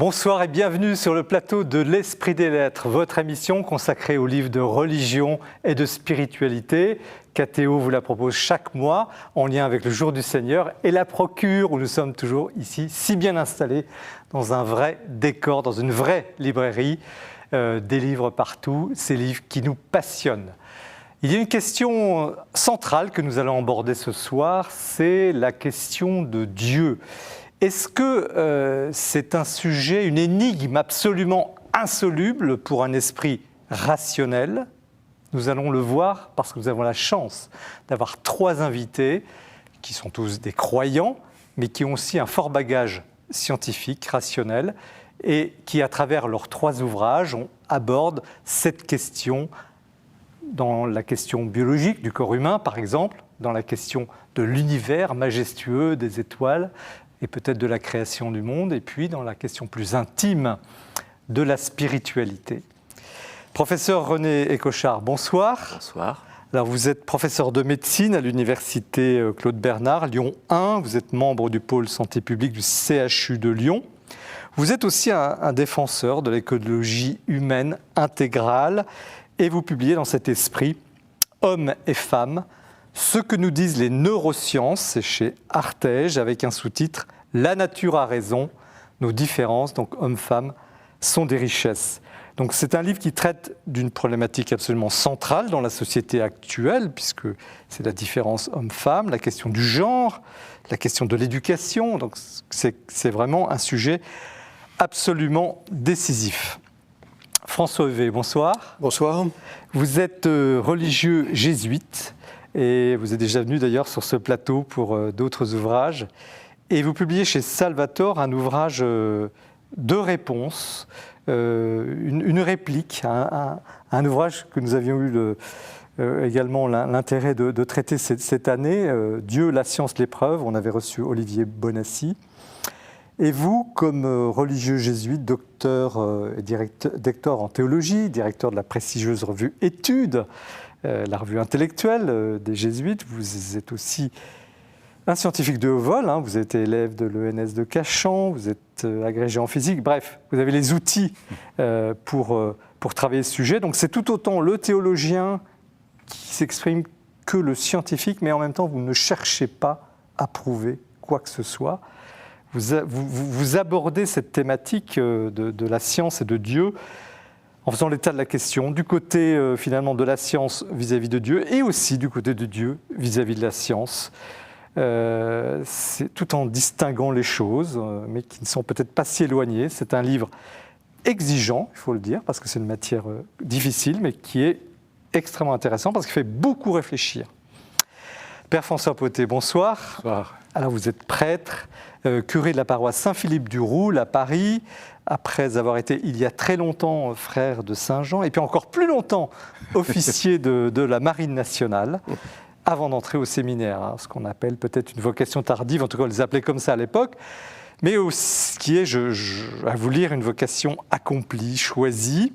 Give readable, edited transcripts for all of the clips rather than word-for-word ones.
Bonsoir et bienvenue sur le plateau de l'Esprit des Lettres, votre émission consacrée aux livres de religion et de spiritualité. KTO vous la propose chaque mois en lien avec le Jour du Seigneur et la Procure où nous sommes toujours ici, si bien installés dans un vrai décor, dans une vraie librairie, des livres partout, ces livres qui nous passionnent. Il y a une question centrale que nous allons aborder ce soir, c'est la question de Dieu. Est-ce que c'est un sujet, une énigme absolument insoluble pour un esprit rationnel ? Nous allons le voir parce que nous avons la chance d'avoir 3 invités qui sont tous des croyants, mais qui ont aussi un fort bagage scientifique, rationnel, et qui, à travers leurs 3 ouvrages, abordent cette question dans la question biologique du corps humain, par exemple, dans la question de l'univers majestueux des étoiles, et peut-être de la création du monde, et puis dans la question plus intime de la spiritualité. Professeur René Écochard, bonsoir. Bonsoir. Alors vous êtes professeur de médecine à l'université Claude Bernard, Lyon 1, vous êtes membre du pôle santé publique du CHU de Lyon. Vous êtes aussi un défenseur de l'écologie humaine intégrale, et vous publiez dans cet esprit « Hommes et femmes », ce que nous disent les neurosciences, c'est chez Artege, avec un sous-titre « La nature a raison, nos différences, donc hommes-femmes, sont des richesses ». Donc c'est un livre qui traite d'une problématique absolument centrale dans la société actuelle, puisque c'est la différence homme-femme, la question du genre, la question de l'éducation, donc c'est vraiment un sujet absolument décisif. François Huvet, bonsoir. Bonsoir. Vous êtes religieux jésuite, et vous êtes déjà venu d'ailleurs sur ce plateau pour d'autres ouvrages. Et vous publiez chez Salvator un ouvrage de réponse, une réplique, un ouvrage que nous avions eu également l'intérêt de traiter cette année, Dieu, la science, l'épreuve. On avait reçu Olivier Bonassi. Et vous, comme religieux jésuite, docteur en théologie, directeur de la prestigieuse revue Études, la revue intellectuelle des jésuites, vous êtes aussi un scientifique de haut vol, hein, vous êtes élève de l'ENS de Cachan, vous êtes agrégé en physique, bref, vous avez les outils pour travailler ce sujet. Donc c'est tout autant le théologien qui s'exprime que le scientifique, mais en même temps, vous ne cherchez pas à prouver quoi que ce soit. Vous abordez cette thématique de la science et de Dieu en faisant l'état de la question, du côté finalement de la science vis-à-vis de Dieu et aussi du côté de Dieu vis-à-vis de la science, tout en distinguant les choses, mais qui ne sont peut-être pas si éloignées. C'est un livre exigeant, il faut le dire, parce que c'est une matière difficile, mais qui est extrêmement intéressant parce qu'il fait beaucoup réfléchir. Père François Potet, bonsoir. Bonsoir. Alors vous êtes prêtre, curé de la paroisse Saint-Philippe du Roule à Paris, après avoir été il y a très longtemps frère de Saint-Jean, et puis encore plus longtemps officier de la Marine nationale, avant d'entrer au séminaire, hein, ce qu'on appelle peut-être une vocation tardive, en tout cas on les appelait comme ça à l'époque, mais aussi, qui est, à vous lire, une vocation accomplie, choisie,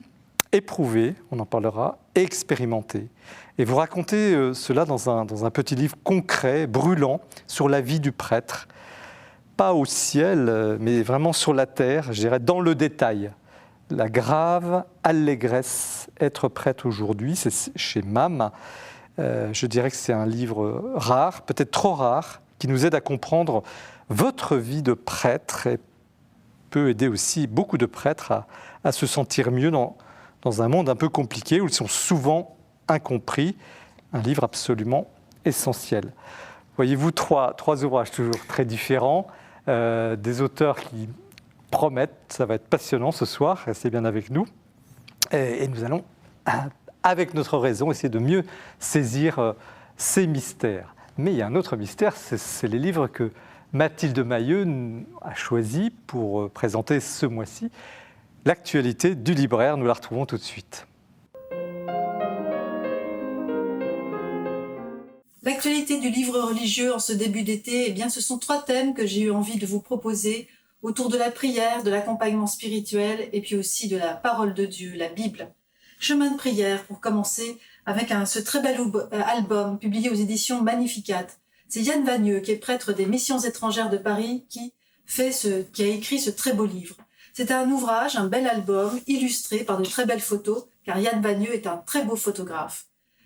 éprouvée, on en parlera, et expérimentée. Et vous racontez cela dans un petit livre concret, brûlant, sur la vie du prêtre, pas au ciel, mais vraiment sur la terre, je dirais dans le détail. La grave allégresse, être prêtre aujourd'hui, c'est chez MAM. Je dirais que c'est un livre rare, peut-être trop rare, qui nous aide à comprendre votre vie de prêtre et peut aider aussi beaucoup de prêtres à se sentir mieux dans un monde un peu compliqué où ils sont souvent incompris. Un livre absolument essentiel. Voyez-vous, trois ouvrages toujours très différents, des auteurs qui promettent, ça va être passionnant ce soir, restez bien avec nous. Et nous allons, avec notre raison, essayer de mieux saisir ces mystères. Mais il y a un autre mystère, c'est les livres que Mathilde Mailleux a choisis pour présenter ce mois-ci. L'actualité du libraire, nous la retrouvons tout de suite. L'actualité du livre religieux en ce début d'été, eh bien, ce sont 3 thèmes que j'ai eu envie de vous proposer autour de la prière, de l'accompagnement spirituel et puis aussi de la parole de Dieu, la Bible. Chemin de prière pour commencer avec ce très bel album publié aux éditions Magnificat. C'est Yann Vagneux, qui est prêtre des Missions étrangères de Paris, qui a écrit ce très beau livre. C'est un ouvrage, un bel album, illustré par de très belles photos, car Yann Vagneux est un très beau photographe.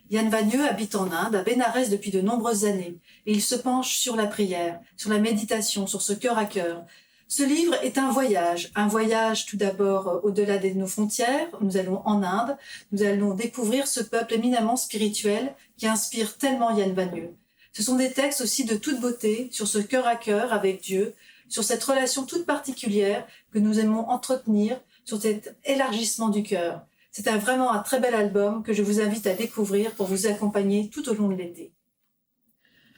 Yann Vagneux habite en Inde, à Bénarès depuis de nombreuses années, et il se penche sur la prière, sur la méditation, sur ce cœur à cœur. Ce livre est un voyage tout d'abord au-delà de nos frontières. Nous allons en Inde, nous allons découvrir ce peuple éminemment spirituel qui inspire tellement Yann Vagneux. Ce sont des textes aussi de toute beauté sur ce cœur à cœur avec Dieu, sur cette relation toute particulière que nous aimons entretenir, sur cet élargissement du cœur. C'est vraiment un très bel album que je vous invite à découvrir pour vous accompagner tout au long de l'été.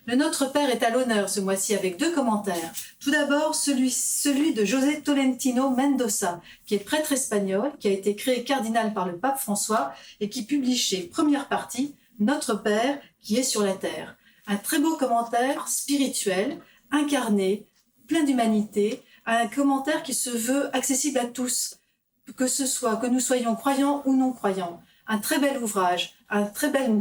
Le Notre Père est à l'honneur ce mois-ci avec 2 commentaires. Tout d'abord, celui de José Tolentino Mendoza, qui est prêtre espagnol, qui a été créé cardinal par le pape François et qui publie chez Première Partie Notre Père qui est sur la terre. Un très beau commentaire spirituel, incarné, plein d'humanité, un commentaire qui se veut accessible à tous, que nous soyons croyants ou non croyants. Un très bel ouvrage, une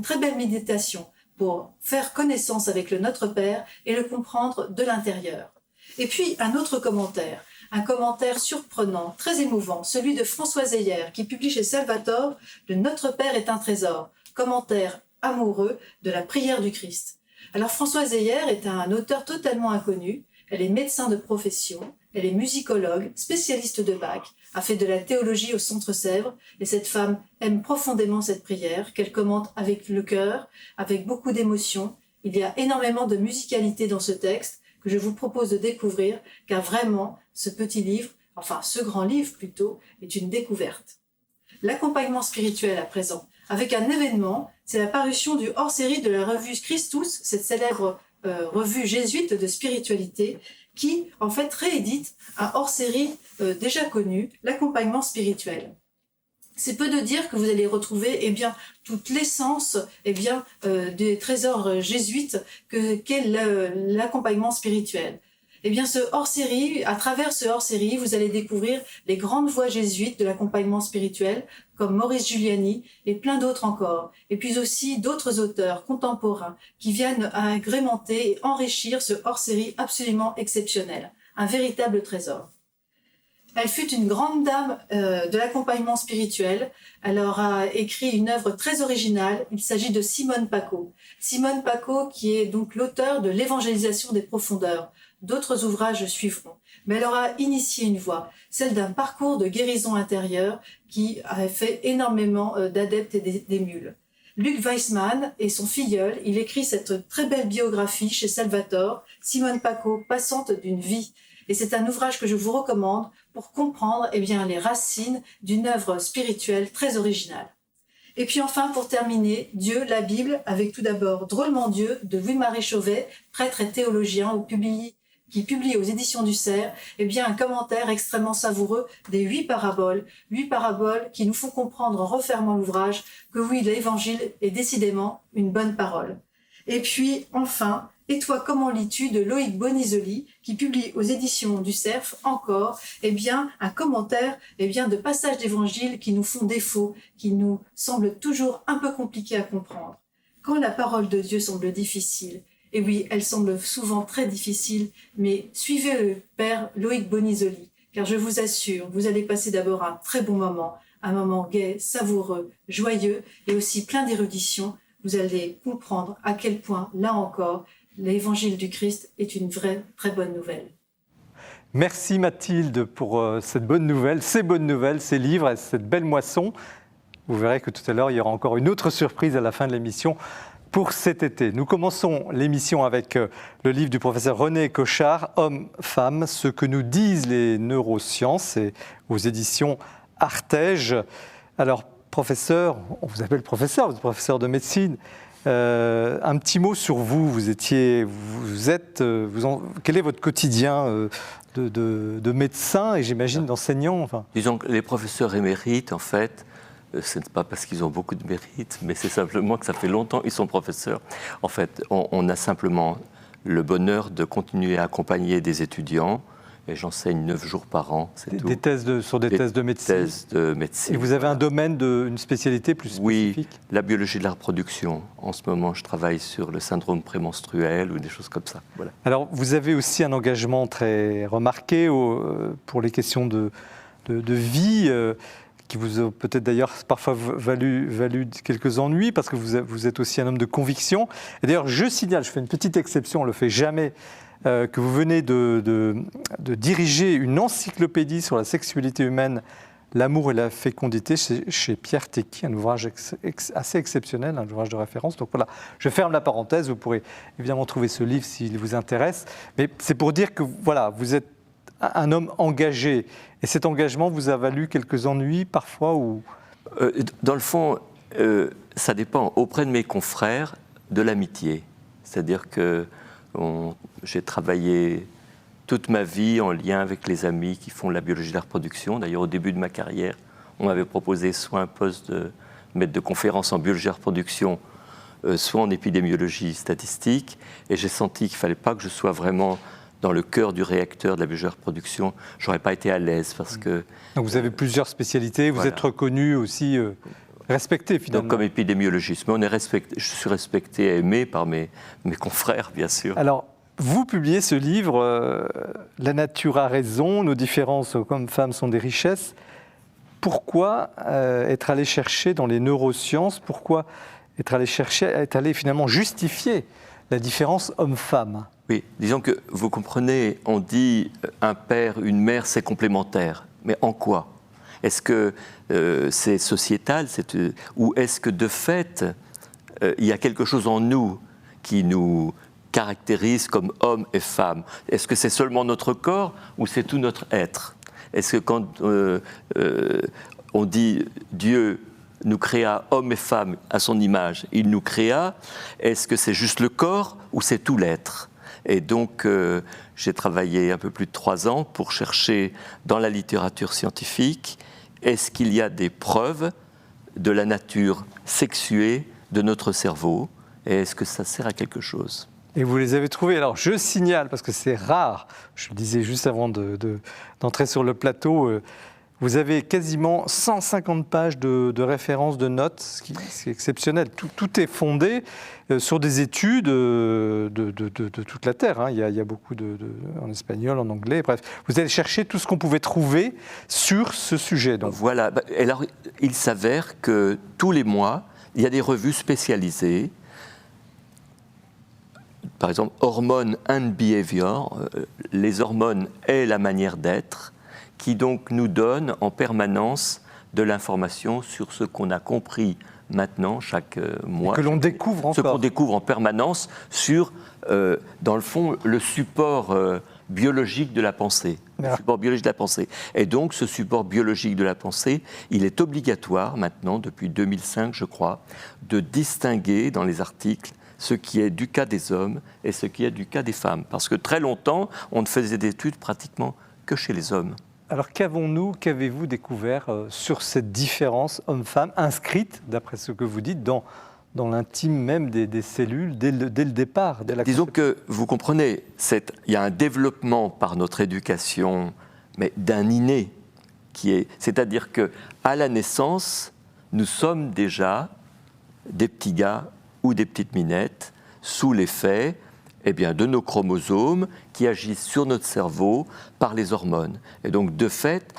très belle méditation pour faire connaissance avec le Notre Père et le comprendre de l'intérieur. Et puis un autre commentaire, un commentaire surprenant, très émouvant, celui de François Zeyer, qui publie chez Salvator « Le Notre Père est un trésor », commentaire amoureux de la prière du Christ. Alors François Zeyer est un auteur totalement inconnu, elle est médecin de profession, elle est musicologue, spécialiste de Bach, a fait de la théologie au Centre Sèvres, et cette femme aime profondément cette prière, qu'elle commente avec le cœur, avec beaucoup d'émotion. Il y a énormément de musicalité dans ce texte que je vous propose de découvrir, car vraiment, ce petit livre, enfin ce grand livre plutôt, est une découverte. L'accompagnement spirituel à présent, avec un événement, c'est la parution du hors-série de la revue Christus, cette célèbre revue jésuite de spiritualité, qui, en fait, réédite un hors-série déjà connu, l'accompagnement spirituel. C'est peu de dire que vous allez retrouver toute l'essence des trésors jésuites qu'est l'accompagnement spirituel. Ce hors-série, à travers ce hors-série, vous allez découvrir les grandes voix jésuites de l'accompagnement spirituel, comme Maurice Giuliani et plein d'autres encore. Et puis aussi d'autres auteurs contemporains qui viennent agrémenter et enrichir ce hors-série absolument exceptionnel. Un véritable trésor. Elle fut une grande dame de l'accompagnement spirituel. Elle aura écrit une œuvre très originale. Il s'agit de Simone Paco. Simone Paco qui est donc l'auteur de l'évangélisation des profondeurs. D'autres ouvrages suivront. Mais elle aura initié une voie, celle d'un parcours de guérison intérieure qui a fait énormément d'adeptes et d'émules. Luc Weissmann et son filleul, il écrit cette très belle biographie chez Salvator, Simone Paco, passante d'une vie. Et c'est un ouvrage que je vous recommande pour comprendre les racines d'une œuvre spirituelle très originale. Et puis enfin, pour terminer, Dieu, la Bible, avec tout d'abord Drôlement Dieu de Louis-Marie Chauvet, prêtre et théologien, qui publie aux éditions du Cerf, un commentaire extrêmement savoureux des 8 paraboles qui nous font comprendre en refermant l'ouvrage que oui, l'évangile est décidément une bonne parole. Et puis enfin, Et toi, comment lis-tu de Loïc Bonisoli, qui publie aux éditions du Cerf encore un commentaire de passages d'évangile qui nous font défaut, qui nous semblent toujours un peu compliqués à comprendre. Quand la parole de Dieu semble difficile, et oui, elle semble souvent très difficile, mais suivez le Père Loïc Bonisoli, car je vous assure, vous allez passer d'abord un très bon moment, un moment gai, savoureux, joyeux et aussi plein d'érudition. Vous allez comprendre à quel point, là encore, l'évangile du Christ est une vraie, très bonne nouvelle. Merci Mathilde pour cette bonne nouvelle, ces bonnes nouvelles, ces livres et cette belle moisson. Vous verrez que tout à l'heure, il y aura encore une autre surprise à la fin de l'émission pour cet été. Nous commençons l'émission avec le livre du professeur René Cochard, Hommes-Femmes, ce que nous disent les neurosciences, et aux éditions Artege. Alors, professeur, on vous appelle professeur, vous êtes professeur de médecine. Un petit mot sur vous. Quel est votre quotidien de médecin et j'imagine d'enseignant Disons que les professeurs émérites, en fait, ce n'est pas parce qu'ils ont beaucoup de mérite, mais c'est simplement que ça fait longtemps qu'ils sont professeurs. En fait, on a simplement le bonheur de continuer à accompagner des étudiants. Et j'enseigne 9 jours par an, c'est tout. Des thèses de médecine. Thèses de médecine. Et vous avez un domaine, une spécialité plus spécifique ? Oui, la biologie de la reproduction. En ce moment, je travaille sur le syndrome prémenstruel ou des choses comme ça. Voilà. Alors, vous avez aussi un engagement très remarqué pour les questions de de vie qui vous a peut-être d'ailleurs parfois valu quelques ennuis, parce que vous êtes aussi un homme de conviction. Et d'ailleurs, je signale, je fais une petite exception, on ne le fait jamais, que vous venez de diriger une encyclopédie sur la sexualité humaine, l'amour et la fécondité chez Pierre Tecky, un ouvrage assez exceptionnel, un ouvrage de référence. Donc voilà, je ferme la parenthèse, vous pourrez évidemment trouver ce livre s'il vous intéresse. Mais c'est pour dire que voilà, vous êtes un homme engagé. Et cet engagement vous a valu quelques ennuis parfois ou... Dans le fond, ça dépend auprès de mes confrères de l'amitié. C'est-à-dire que j'ai travaillé toute ma vie en lien avec les amis qui font la biologie de la reproduction. D'ailleurs, au début de ma carrière, on m'avait proposé soit un poste de maître de conférence en biologie de la reproduction, soit en épidémiologie statistique. Et j'ai senti qu'il ne fallait pas que je sois vraiment dans le cœur du réacteur de la biologie de la reproduction. Je n'aurais pas été à l'aise parce que... Donc vous avez plusieurs spécialités, vous voilà. êtes reconnu aussi, respecté finalement. Donc comme épidémiologiste, mais je suis respecté et aimé par mes confrères, bien sûr. Alors, vous publiez ce livre, La nature a raison, nos différences hommes-femmes sont des richesses. Pourquoi être allé chercher dans les neurosciences, pourquoi être allé finalement justifier la différence homme-femme? Oui, disons que vous comprenez, on dit un père, une mère, c'est complémentaire. Mais en quoi? Est-ce que c'est sociétal ou est-ce que de fait, il y a quelque chose en nous qui nous caractérise comme hommes et femmes? Est-ce que c'est seulement notre corps ou c'est tout notre être? Est-ce que quand on dit Dieu nous créa hommes et femmes à son image, il nous créa, est-ce que c'est juste le corps ou c'est tout l'être? Et donc, j'ai travaillé un peu plus de 3 ans pour chercher dans la littérature scientifique, est-ce qu'il y a des preuves de la nature sexuée de notre cerveau et est-ce que ça sert à quelque chose? Et vous les avez trouvés. Alors, je signale, parce que c'est rare, je le disais juste avant d'entrer sur le plateau, vous avez quasiment 150 pages de références, de notes, ce qui est exceptionnel. Tout est fondé sur des études de toute la Terre. Hein. Il y a beaucoup en espagnol, en anglais, bref. Vous allez chercher tout ce qu'on pouvait trouver sur ce sujet. Donc. Voilà. Alors, il s'avère que tous les mois, il y a des revues spécialisées. Par exemple, Hormones and Behavior, les hormones et la manière d'être, qui donc nous donne en permanence de l'information sur ce qu'on a compris maintenant, chaque mois. Et que l'on découvre encore. Ce qu'on découvre en permanence sur, dans le fond, le support biologique de la pensée. Le support biologique de la pensée. Et donc, ce support biologique de la pensée, il est obligatoire maintenant, depuis 2005, je crois, de distinguer dans les articles ce qui est du cas des hommes et ce qui est du cas des femmes. Parce que très longtemps, on ne faisait d'études pratiquement que chez les hommes. Alors qu'avez-vous découvert sur cette différence homme-femme, inscrite, d'après ce que vous dites, dans l'intime même des cellules, dès le départ? Disons que, vous comprenez, il y a un développement par notre éducation, mais d'un inné, c'est-à-dire qu'à la naissance, nous sommes déjà des petits gars ou des petites minettes sous l'effet de nos chromosomes qui agissent sur notre cerveau par les hormones. Et donc, de fait,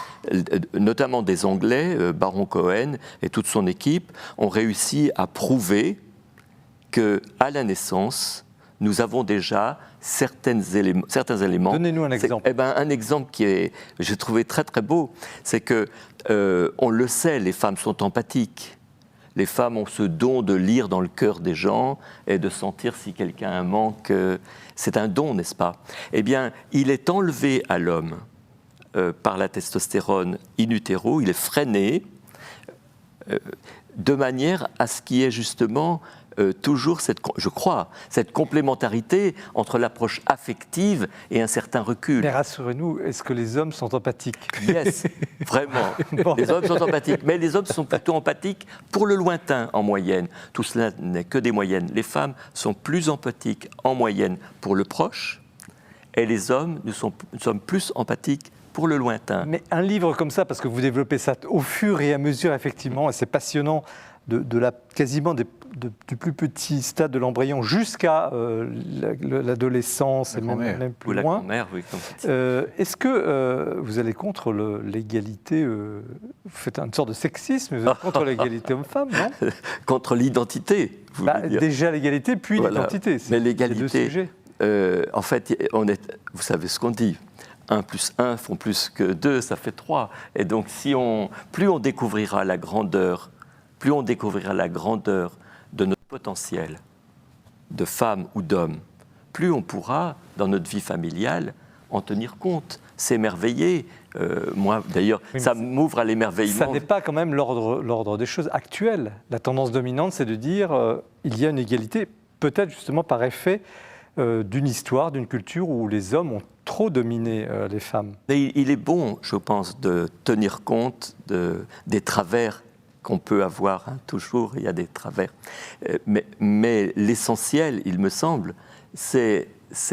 notamment des Anglais, Baron Cohen et toute son équipe, ont réussi à prouver qu'à la naissance, nous avons déjà certains éléments. Donnez-nous un exemple. Un exemple j'ai trouvé très très beau, c'est que, on le sait, les femmes sont empathiques. Les femmes ont ce don de lire dans le cœur des gens et de sentir si quelqu'un a un manque. C'est un don, n'est-ce pas? Eh bien, il est enlevé à l'homme par la testostérone in utero, il est freiné de manière à ce qu'il y ait justement toujours, je crois, cette complémentarité entre l'approche affective et un certain recul. Mais rassurez-nous, est-ce que les hommes sont empathiques? Yes, vraiment. Bon. Les hommes sont empathiques, mais les hommes sont plutôt empathiques pour le lointain en moyenne. Tout cela n'est que des moyennes. Les femmes sont plus empathiques en moyenne pour le proche, et les hommes, nous sommes plus empathiques pour le lointain. Mais un livre comme ça, parce que vous développez ça au fur et à mesure, effectivement, et c'est passionnant quasiment du plus petit stade de l'embryon jusqu'à l'adolescence et même plus Ou la loin. grand-mère, oui. Est-ce que vous allez contre l'égalité vous faites une sorte de sexisme, vous êtes contre l'égalité homme-femme, non? Contre l'identité, vous voulez dire. Déjà l'égalité, puis Voilà. l'identité. Mais deux l'égalité, sujets. en fait, vous savez ce qu'on dit. 1 + 1 font plus que 2, ça fait 3. Et donc, plus on découvrira la grandeur de notre potentiel de femme ou d'homme, plus on pourra, dans notre vie familiale, en tenir compte, s'émerveiller. Moi, d'ailleurs, Oui, ça m'ouvre à l'émerveillement. Ça n'est pas quand même l'ordre des choses actuelles. La tendance dominante, c'est de dire il y a une égalité, peut-être justement par effet d'une histoire, d'une culture où les hommes ont trop dominé les femmes. Mais il est bon, je pense, de tenir compte des travers qu'on peut avoir. Hein. Toujours, il y a des travers. Mais l'essentiel, il me semble, c'est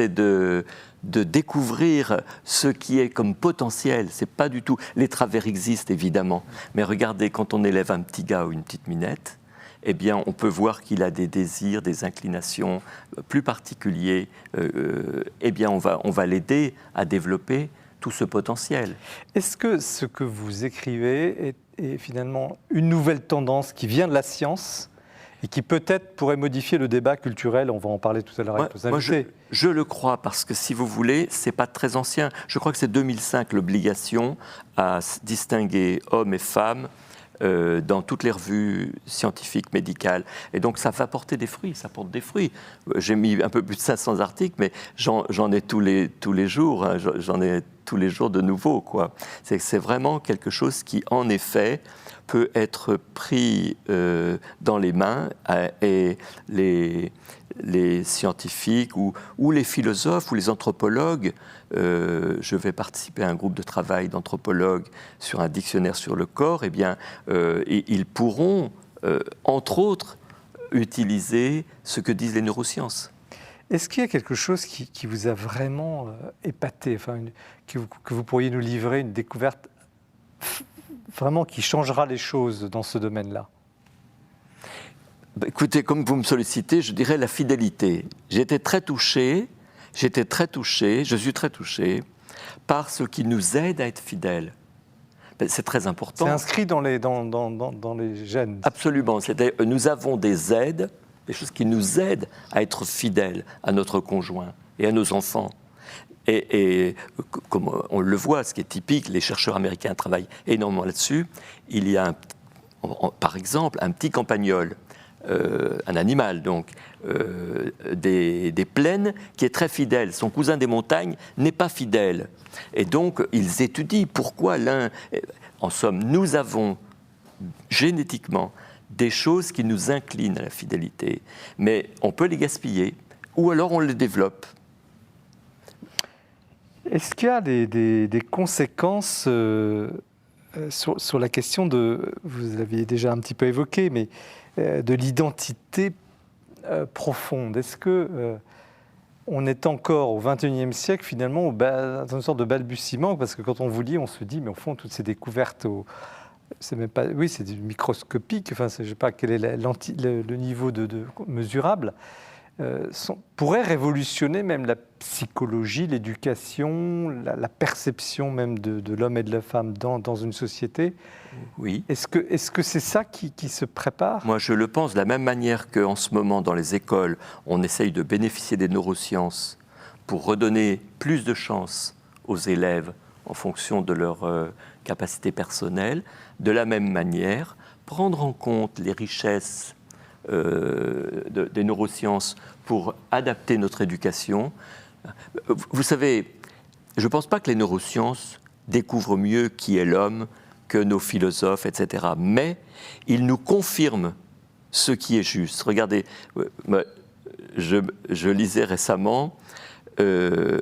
de découvrir ce qui est comme potentiel. C'est pas du tout... Les travers existent, évidemment. Mais regardez, quand on élève un petit gars ou une petite minette, eh bien, on peut voir qu'il a des désirs, des inclinations plus particuliers. Eh bien, on va l'aider à développer tout ce potentiel. Est-ce que ce que vous écrivez est finalement une nouvelle tendance qui vient de la science et qui peut-être pourrait modifier le débat culturel? On va en parler tout à l'heure avec nos invités. Je le crois, parce que si vous voulez, c'est pas très ancien. Je crois que c'est 2005 l'obligation à distinguer hommes et femmes dans toutes les revues scientifiques, médicales. Et donc ça va porter des fruits, ça porte des fruits. J'ai mis un peu plus de 500 articles, mais j'en ai tous les jours, hein, j'en ai tous les jours de nouveau, quoi. C'est vraiment quelque chose qui, en effet, peut être pris dans les mains et les scientifiques ou les philosophes ou les anthropologues. Je vais participer à un groupe de travail d'anthropologues sur un dictionnaire sur le corps. Eh bien, ils pourront, entre autres, utiliser ce que disent les neurosciences. Est-ce qu'il y a quelque chose qui vous a vraiment épaté, enfin, que vous pourriez nous livrer, une découverte vraiment qui changera les choses dans ce domaine-là? Écoutez, comme vous me sollicitez, je dirais la fidélité. Je suis très touché par ce qui nous aide à être fidèles. C'est très important. C'est inscrit dans les gènes. Absolument. C'est-à-dire, nous avons des aides, des choses qui nous aident à être fidèles à notre conjoint et à nos enfants. Et comme on le voit, ce qui est typique, les chercheurs américains travaillent énormément là-dessus. Il y a, par exemple, un petit campagnol, un animal donc, des plaines, qui est très fidèle. Son cousin des montagnes n'est pas fidèle. Et donc, ils étudient pourquoi l'un... En somme, nous avons génétiquement des choses qui nous inclinent à la fidélité, mais on peut les gaspiller, ou alors on les développe. Est-ce qu'il y a des conséquences sur la question de, vous l'aviez déjà un petit peu évoqué, mais de l'identité profonde? Est-ce que on est encore au XXIe siècle finalement dans une sorte de balbutiement? Parce que quand on vous lit, on se dit, mais au fond, toutes ces découvertes, c'est même pas, oui, c'est microscopique. Enfin, je ne sais pas quel est le niveau de mesurable. Pourrait révolutionner même la psychologie, l'éducation, la perception même de l'homme et de la femme dans une société. Oui. Est-ce que c'est ça qui se prépare? Moi, je le pense de la même manière qu'en ce moment, dans les écoles, on essaye de bénéficier des neurosciences pour redonner plus de chance aux élèves en fonction de leur capacité personnelle. De la même manière, prendre en compte les richesses des neurosciences pour adapter notre éducation. Vous savez, je ne pense pas que les neurosciences découvrent mieux qui est l'homme que nos philosophes, etc. Mais ils nous confirment ce qui est juste. Regardez, je lisais récemment ce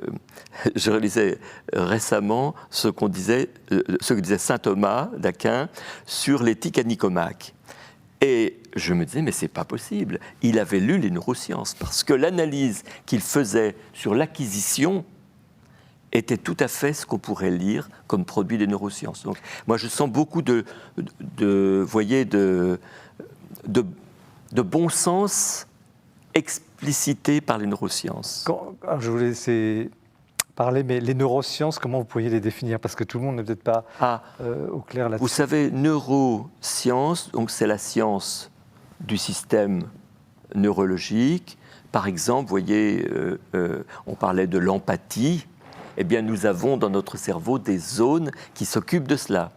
que disait saint Thomas d'Aquin sur l'éthique à Nicomaque. Et je me disais, mais c'est pas possible. Il avait lu les neurosciences, parce que l'analyse qu'il faisait sur l'acquisition était tout à fait ce qu'on pourrait lire comme produit des neurosciences. Donc, moi, je sens beaucoup de bon sens explicité par les neurosciences. Alors, je vous laisse parler, mais les neurosciences, comment vous pourriez les définir? Parce que tout le monde n'est peut-être pas au clair là-dessus. Vous savez, neurosciences, donc c'est la science du système neurologique. Par exemple, vous voyez, on parlait de l'empathie. Eh bien, nous avons dans notre cerveau des zones qui s'occupent de cela.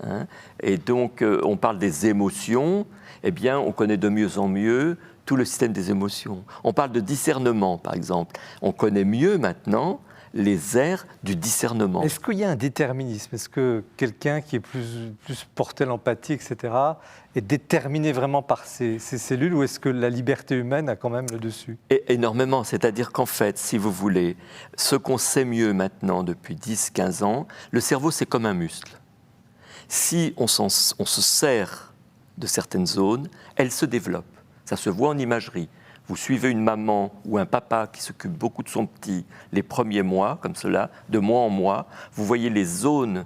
Hein? Et donc, on parle des émotions. Eh bien, on connaît de mieux en mieux tout le système des émotions. On parle de discernement, par exemple. On connaît mieux maintenant les aires du discernement. Est-ce qu'il y a un déterminisme? Est-ce que quelqu'un qui est plus porté à l'empathie, etc., est déterminé vraiment par ses cellules, ou est-ce que la liberté humaine a quand même le dessus? Énormément. C'est-à-dire qu'en fait, si vous voulez, ce qu'on sait mieux maintenant depuis 10-15 ans, le cerveau, c'est comme un muscle. Si on se sert de certaines zones, elles se développent. Ça se voit en imagerie. Vous suivez une maman ou un papa qui s'occupe beaucoup de son petit les premiers mois, comme cela, de mois en mois, vous voyez les zones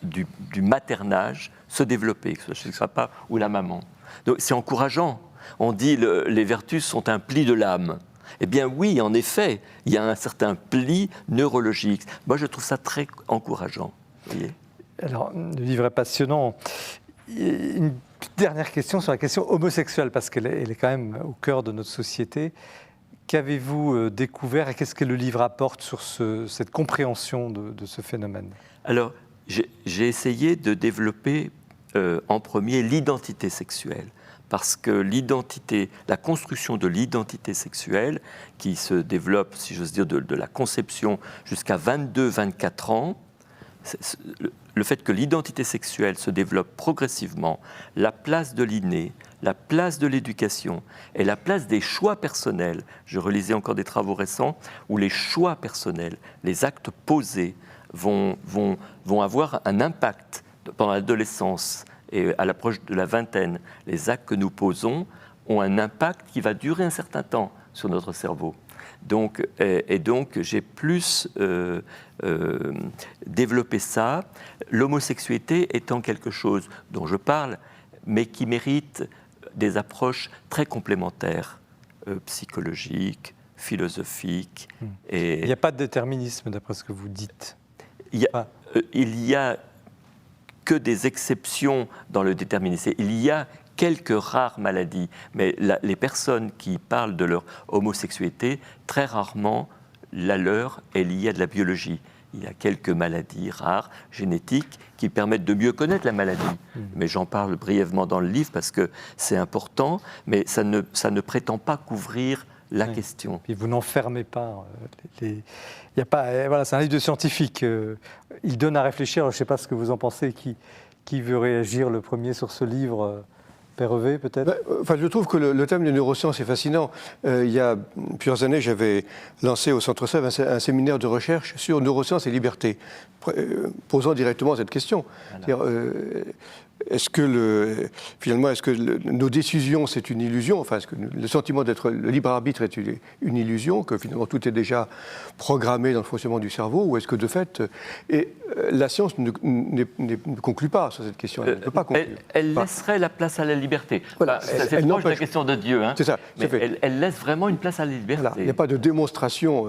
du maternage se développer, que ce soit le papa ou la maman. Donc c'est encourageant. On dit les vertus sont un pli de l'âme. Eh bien oui, en effet, il y a un certain pli neurologique. Moi, je trouve ça très encourageant. Vous voyez ? Alors, le livre est passionnant. Une dernière question sur la question homosexuelle, parce qu'elle est quand même au cœur de notre société. Qu'avez-vous découvert et qu'est-ce que le livre apporte sur cette compréhension de ce phénomène? Alors, j'ai essayé de développer en premier l'identité sexuelle, parce que la construction de l'identité sexuelle, qui se développe, si j'ose dire, de la conception jusqu'à 22-24 ans, le fait que l'identité sexuelle se développe progressivement, la place de l'inné, la place de l'éducation et la place des choix personnels. Je relisais encore des travaux récents où les choix personnels, les actes posés vont avoir un impact pendant l'adolescence et à l'approche de la vingtaine. Les actes que nous posons ont un impact qui va durer un certain temps sur notre cerveau. Donc j'ai plus développé ça, l'homosexualité étant quelque chose dont je parle, mais qui mérite des approches très complémentaires, psychologiques, philosophiques. Et il n'y a pas de déterminisme, d'après ce que vous dites. Il y a que des exceptions dans le déterminisme. Il y a quelques rares maladies, mais les personnes qui parlent de leur homosexualité, très rarement, la leur est liée à de la biologie. Il y a quelques maladies rares, génétiques, qui permettent de mieux connaître la maladie. Mais j'en parle brièvement dans le livre parce que c'est important, mais ça ne prétend pas couvrir la question. Et vous n'enfermez pas. Il y a pas. Voilà, c'est un livre de scientifique. Il donne à réfléchir. Je ne sais pas ce que vous en pensez. Qui veut réagir le premier sur ce livre? Père Hervé, peut-être? Je trouve que le thème des neurosciences est fascinant. Il y a plusieurs années, j'avais lancé au Centre Sèvres un séminaire de recherche sur neurosciences et liberté, posant directement cette question. Voilà. Est-ce que nos décisions, c'est une illusion? Enfin, est-ce que le sentiment d'être le libre arbitre est une illusion, que finalement tout est déjà programmé dans le fonctionnement du cerveau, ou est-ce que de fait, la science ne conclut pas sur cette question? Elle ne peut pas conclure. Elle laisserait la place à la liberté. Voilà, c'est proche de la question de Dieu. Hein, c'est ça. Mais elle laisse vraiment une place à la liberté. Voilà, il n'y a pas de démonstration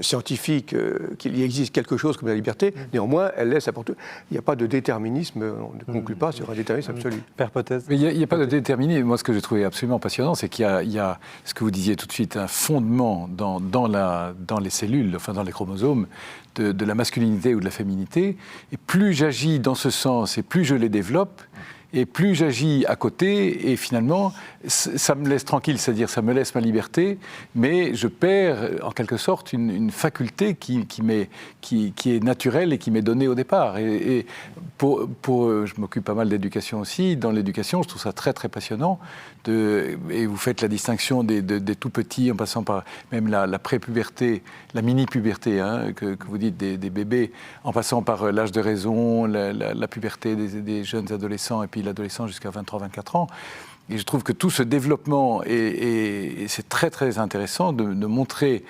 scientifique qu'il y existe quelque chose comme la liberté. Néanmoins, elle laisse il n'y a pas de déterminisme. On ne conclut pas sur un déterminisme absolu. Père Potez. Mais il n'y a pas de déterminisme. Moi, ce que j'ai trouvé absolument passionnant, c'est qu'il y a ce que vous disiez tout de suite, un fondement dans les cellules, enfin dans les chromosomes, de la masculinité ou de la féminité. Et plus j'agis dans ce sens et plus je les développe, et plus j'agis à côté, et finalement, ça me laisse tranquille, c'est-à-dire ça me laisse ma liberté, mais je perds en quelque sorte une faculté qui est naturelle et qui m'est donnée au départ. Et je m'occupe pas mal d'éducation aussi. Dans l'éducation, je trouve ça très très passionnant. Et vous faites la distinction des tout petits, en passant par même la prépuberté, la mini-puberté, hein, que vous dites des bébés, en passant par l'âge de raison, la puberté des jeunes adolescents, et puis l'adolescence jusqu'à 23-24 ans. je trouve que tout ce développement, et c'est très très intéressant de montrer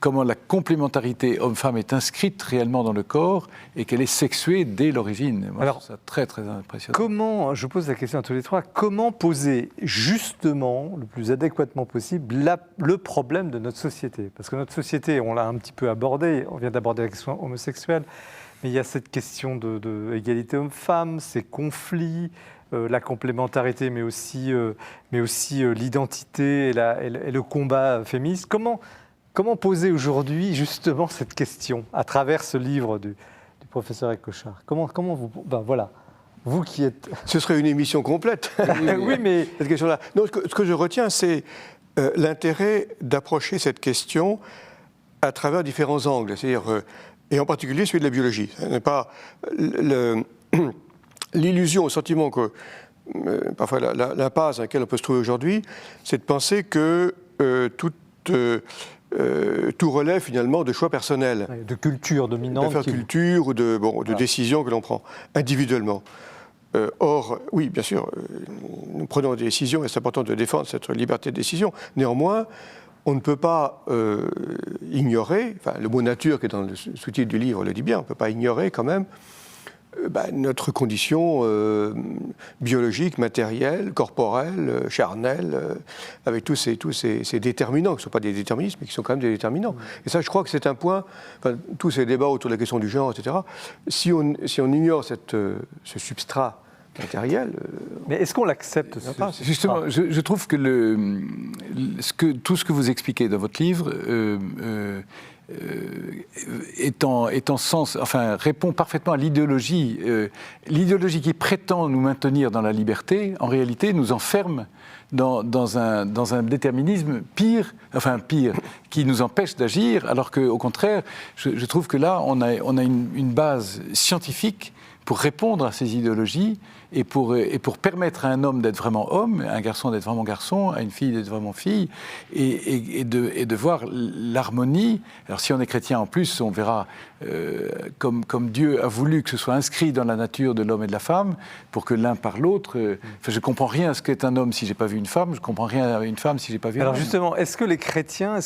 comment la complémentarité homme-femme est inscrite réellement dans le corps et qu'elle est sexuée dès l'origine. Moi, Alors, je trouve ça très très impressionnant. Comment, je pose la question à tous les trois, comment poser justement, le plus adéquatement possible, le problème de notre société? Parce que notre société, on l'a un petit peu abordé, on vient d'aborder la question homosexuelle, mais il y a cette question de égalité homme-femme, ces conflits, la complémentarité, mais aussi l'identité et le combat féministe. Comment poser aujourd'hui justement cette question à travers ce livre du professeur Ecochard? Comment vous... voilà. Vous qui êtes... Ce serait une émission complète. Oui, mais... Cette question-là. Non, ce que je retiens, c'est l'intérêt d'approcher cette question à travers différents angles, c'est-à-dire, et en particulier celui de la biologie. Ce n'est pas l'illusion, le sentiment que, parfois l'impasse dans laquelle on peut se trouver aujourd'hui, c'est de penser que tout relève finalement de choix personnels. De culture dominante. D'affaires culture ou de décisions que l'on prend individuellement. Or, oui, bien sûr, nous prenons des décisions et c'est important de défendre cette liberté de décision. Néanmoins, on ne peut pas ignorer, enfin, le mot nature qui est dans le sous-titre du livre le dit bien, on ne peut pas ignorer quand même notre condition biologique, matérielle, corporelle, charnelle, avec tous ces déterminants, qui ne sont pas des déterminismes, mais qui sont quand même des déterminants. Et ça, je crois que c'est un point, tous ces débats autour de la question du genre, etc., si on ignore ce substrat matériel... Mais est-ce qu'on l'accepte Justement, je trouve que tout ce que vous expliquez dans votre livre répond parfaitement à l'idéologie. L'idéologie qui prétend nous maintenir dans la liberté, en réalité, nous enferme dans un déterminisme pire, qui nous empêche d'agir, alors qu'au contraire, je trouve que là, on a une base scientifique pour répondre à ces idéologies et pour permettre à un homme d'être vraiment homme, à un garçon d'être vraiment garçon, à une fille d'être vraiment fille, et de voir l'harmonie. Alors si on est chrétien en plus, on verra comme Dieu a voulu que ce soit inscrit dans la nature de l'homme et de la femme, pour que l'un par l'autre... je ne comprends rien à ce qu'est un homme si je n'ai pas vu une femme, je ne comprends rien à une femme si je n'ai pas vu un homme. Alors justement, est-ce que le chrétien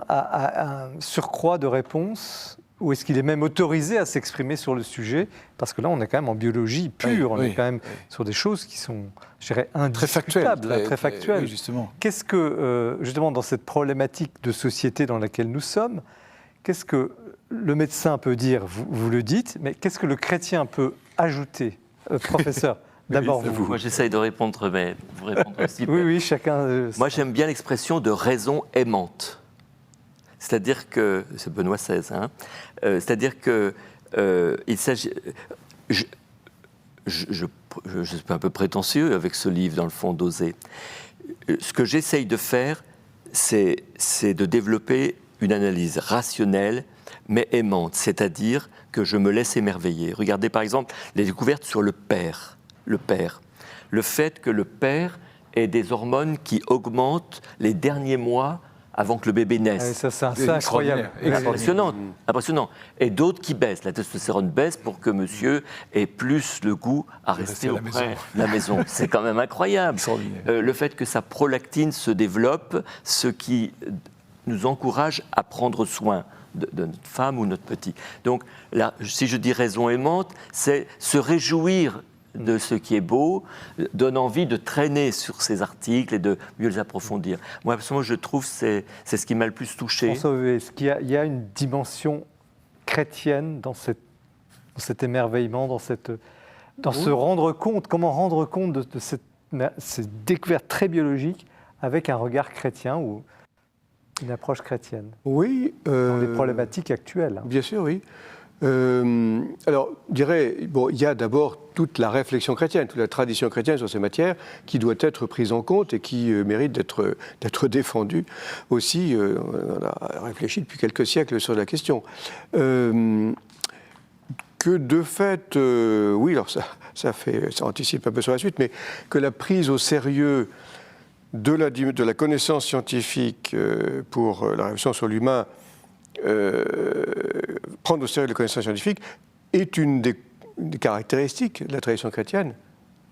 a un surcroît de réponse? Ou est-ce qu'il est même autorisé à s'exprimer sur le sujet? Parce que là, on est quand même en biologie pure, on est quand même sur des choses qui sont, je dirais, indiscutables, très factuelles. Oui, justement. Qu'est-ce que, justement, dans cette problématique de société dans laquelle nous sommes, qu'est-ce que le médecin peut dire? Vous le dites, mais qu'est-ce que le chrétien peut ajouter? Professeur, d'abord vous. Moi, j'essaye de répondre, mais vous répondrez aussi. Oui, chacun... Moi, j'aime bien l'expression de raison aimante. C'est-à-dire que, c'est Benoît XVI, c'est-à-dire que il s'agit... Je suis un peu prétentieux avec ce livre, dans le fond, d'oser. Ce que j'essaye de faire, c'est de développer une analyse rationnelle, mais aimante, c'est-à-dire que je me laisse émerveiller. Regardez, par exemple, les découvertes sur le père. Le fait que le père ait des hormones qui augmentent les derniers mois avant que le bébé naisse. Ça, c'est incroyable. Impressionnant. Et d'autres qui baissent. La testostérone baisse pour que monsieur ait plus le goût à rester auprès de la maison. C'est quand même incroyable. Le fait que sa prolactine se développe, ce qui nous encourage à prendre soin de notre femme ou notre petit. Donc, là, si je dis raison aimante, c'est se réjouir de ce qui est beau, donne envie de traîner sur ces articles et de mieux les approfondir. Moi, absolument, je trouve que c'est ce qui m'a le plus touché. François Veuve, est-ce qu'il y a une dimension chrétienne dans cet émerveillement, dans se rendre compte, comment rendre compte de cette découverte très biologique avec un regard chrétien ou une approche chrétienne? Oui. Dans les problématiques actuelles. Bien sûr, oui. Alors, je dirais, il y a d'abord toute la réflexion chrétienne, toute la tradition chrétienne sur ces matières qui doit être prise en compte et qui mérite d'être défendue aussi. On a réfléchi depuis quelques siècles sur la question. Que de fait, oui, alors ça anticipe un peu sur la suite, mais que la prise au sérieux de la connaissance scientifique pour la réflexion sur l'humain, prendre au sérieux les connaissances scientifiques est une des caractéristiques de la tradition chrétienne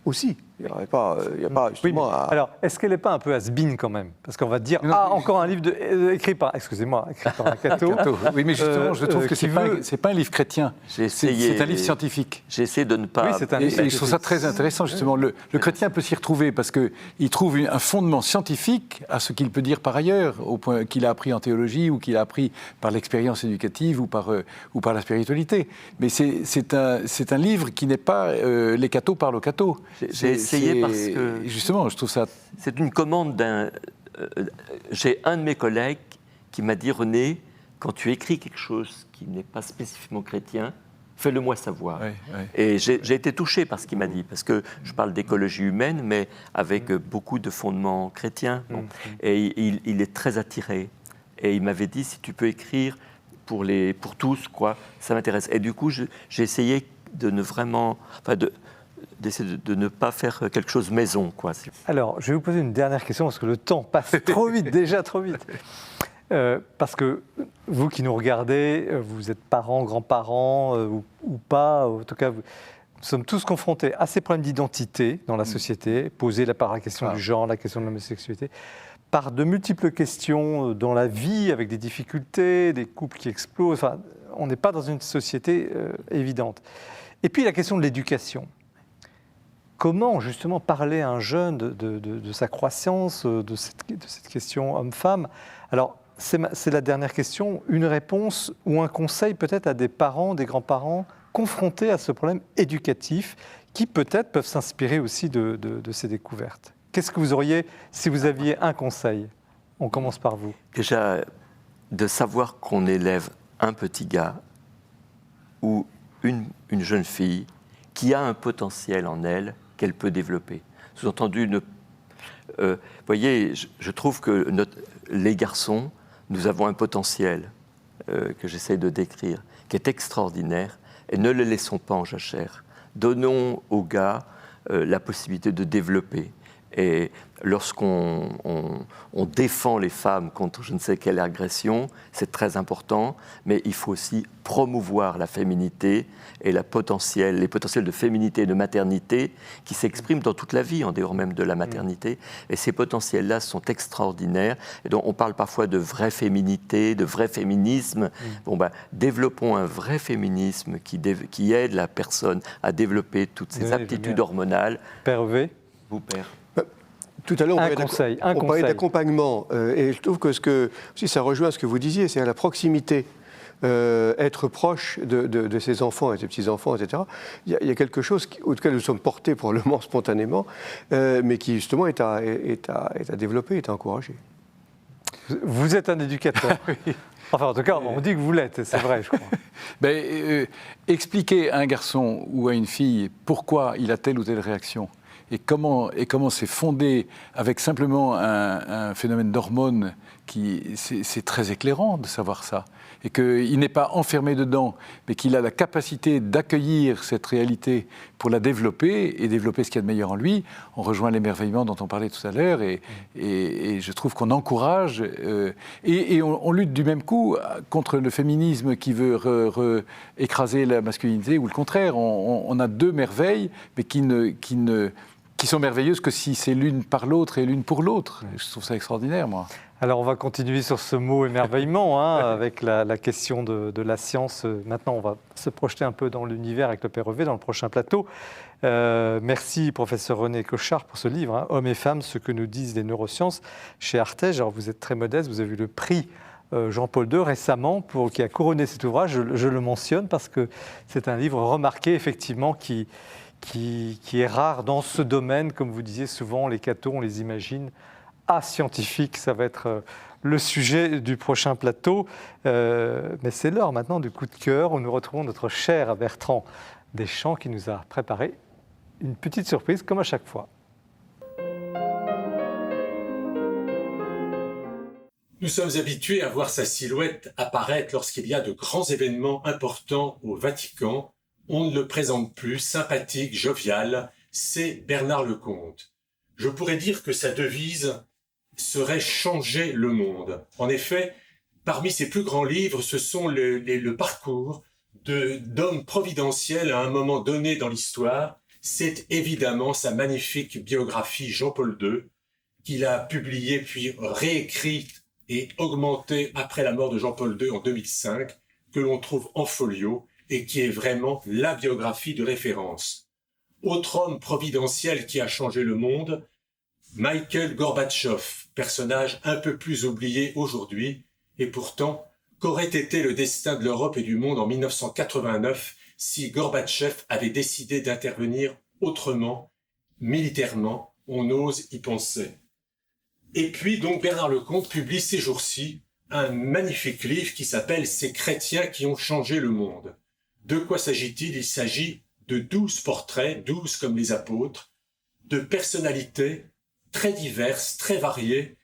aussi. Il n'y a pas Oui, mais, justement à... alors, est-ce qu'elle n'est pas un peu has-been quand même? Parce qu'on va dire, encore un livre écrit par un catho. Oui, mais justement, je trouve que qui c'est pas un livre chrétien. C'est un livre scientifique. J'ai essayé de ne pas... Oui, c'est un Et livre je trouve ça très intéressant, justement. Le chrétien peut s'y retrouver parce qu'il trouve un fondement scientifique à ce qu'il peut dire par ailleurs, au point qu'il a appris en théologie ou qu'il a appris par l'expérience éducative ou par la spiritualité. Mais c'est un livre qui n'est pas les cathos parlent aux cathos. J'ai essayé parce que... Justement, je trouve ça... C'est une commande d'un... j'ai un de mes collègues qui m'a dit, René, quand tu écris quelque chose qui n'est pas spécifiquement chrétien, fais-le moi savoir. Oui. Et j'ai été touché par ce qu'il m'a dit, parce que je parle d'écologie humaine, mais avec beaucoup de fondements chrétiens. Bon. Et il est très attiré. Et il m'avait dit, si tu peux écrire pour tous, quoi, ça m'intéresse. Et du coup, j'ai essayé de ne vraiment... d'essayer de ne pas faire quelque chose maison, quoi. Alors, je vais vous poser une dernière question, parce que le temps passe trop vite, déjà trop vite. Parce que vous qui nous regardez, vous êtes parents, grands-parents ou pas, en tout cas, nous sommes tous confrontés à ces problèmes d'identité dans la société, posés par la question du genre, la question de l'homosexualité, par de multiples questions dans la vie, avec des difficultés, des couples qui explosent. Enfin, on n'est pas dans une société évidente. Et puis la question de l'éducation. Comment justement parler à un jeune de sa croissance, de cette question homme-femme? Alors, c'est la dernière question. Une réponse ou un conseil peut-être à des parents, des grands-parents confrontés à ce problème éducatif qui peut-être peuvent s'inspirer aussi de ces découvertes. Qu'est-ce que vous auriez si vous aviez un conseil? On commence par vous. Déjà, de savoir qu'on élève un petit gars ou une jeune fille qui a un potentiel en elle qu'elle peut développer. Sous-entendu, vous voyez, je trouve que les garçons, nous avons un potentiel que j'essaie de décrire, qui est extraordinaire, et ne le laissons pas en jachère. Donnons aux gars la possibilité de développer. Et lorsqu'on défend les femmes contre je ne sais quelle agression, c'est très important, mais il faut aussi promouvoir la féminité et les potentiels de féminité et de maternité qui s'expriment dans toute la vie, en dehors même de la maternité. Et ces potentiels-là sont extraordinaires. Et donc on parle parfois de vraie féminité, de vrai féminisme. Bon, développons un vrai féminisme qui aide la personne à développer toutes ses aptitudes hormonales. Père Hervé. Vous, Père. Tout à l'heure, on parlait d'accompagnement. Et je trouve que aussi, ça rejoint ce que vous disiez, c'est à la proximité. Être proche de ses enfants et ses petits-enfants, etc. Il y a quelque chose auquel nous sommes portés probablement spontanément, mais qui justement est à développer, est à encourager. Vous êtes un éducateur. Enfin, en tout cas, on dit que vous l'êtes, c'est vrai, je crois. Expliquer à un garçon ou à une fille pourquoi il a telle ou telle réaction, et comment c'est fondé avec simplement un phénomène d'hormones, c'est très éclairant de savoir ça. Et qu'il n'est pas enfermé dedans, mais qu'il a la capacité d'accueillir cette réalité pour la développer et développer ce qu'il y a de meilleur en lui. On rejoint l'émerveillement dont on parlait tout à l'heure et je trouve qu'on encourage et on lutte du même coup contre le féminisme qui veut écraser la masculinité ou le contraire. On a deux merveilles, mais qui sont merveilleuses que si c'est l'une par l'autre et l'une pour l'autre. Je trouve ça extraordinaire, moi. Alors, on va continuer sur ce mot émerveillement, avec la question de la science. Maintenant, on va se projeter un peu dans l'univers avec le Père Hervé dans le prochain plateau. Merci, professeur René Cochard, pour ce livre, Hommes et femmes, ce que nous disent les neurosciences, chez Artege. Alors, vous êtes très modeste, vous avez eu le prix Jean-Paul II récemment, qui a couronné cet ouvrage. Je le mentionne parce que c'est un livre remarqué, effectivement, qui est rare dans ce domaine. Comme vous disiez souvent, les cathos, on les imagine scientifiques. Ça va être le sujet du prochain plateau. Mais c'est l'heure maintenant du coup de cœur où nous retrouvons notre cher Bertrand Deschamps qui nous a préparé une petite surprise, comme à chaque fois. Nous sommes habitués à voir sa silhouette apparaître lorsqu'il y a de grands événements importants au Vatican. On ne le présente plus, sympathique, jovial, c'est Bernard Lecomte. Je pourrais dire que sa devise serait « changer le monde ». En effet, parmi ses plus grands livres, ce sont le parcours d'hommes providentiels à un moment donné dans l'histoire. c'est évidemment sa magnifique biographie Jean-Paul II, qu'il a publiée puis réécrite et augmentée après la mort de Jean-Paul II en 2005, que l'on trouve en folio et qui est vraiment la biographie de référence. Autre homme providentiel qui a changé le monde, Mikhail Gorbatchev, personnage un peu plus oublié aujourd'hui, et pourtant, qu'aurait été le destin de l'Europe et du monde en 1989 si Gorbatchev avait décidé d'intervenir autrement, militairement, on ose y penser. Et puis donc Bernard Lecomte publie ces jours-ci un magnifique livre qui s'appelle « Ces chrétiens qui ont changé le monde ». De quoi s'agit-il? Il s'agit de 12 portraits, 12 comme les apôtres, de personnalités très diverses, très variées,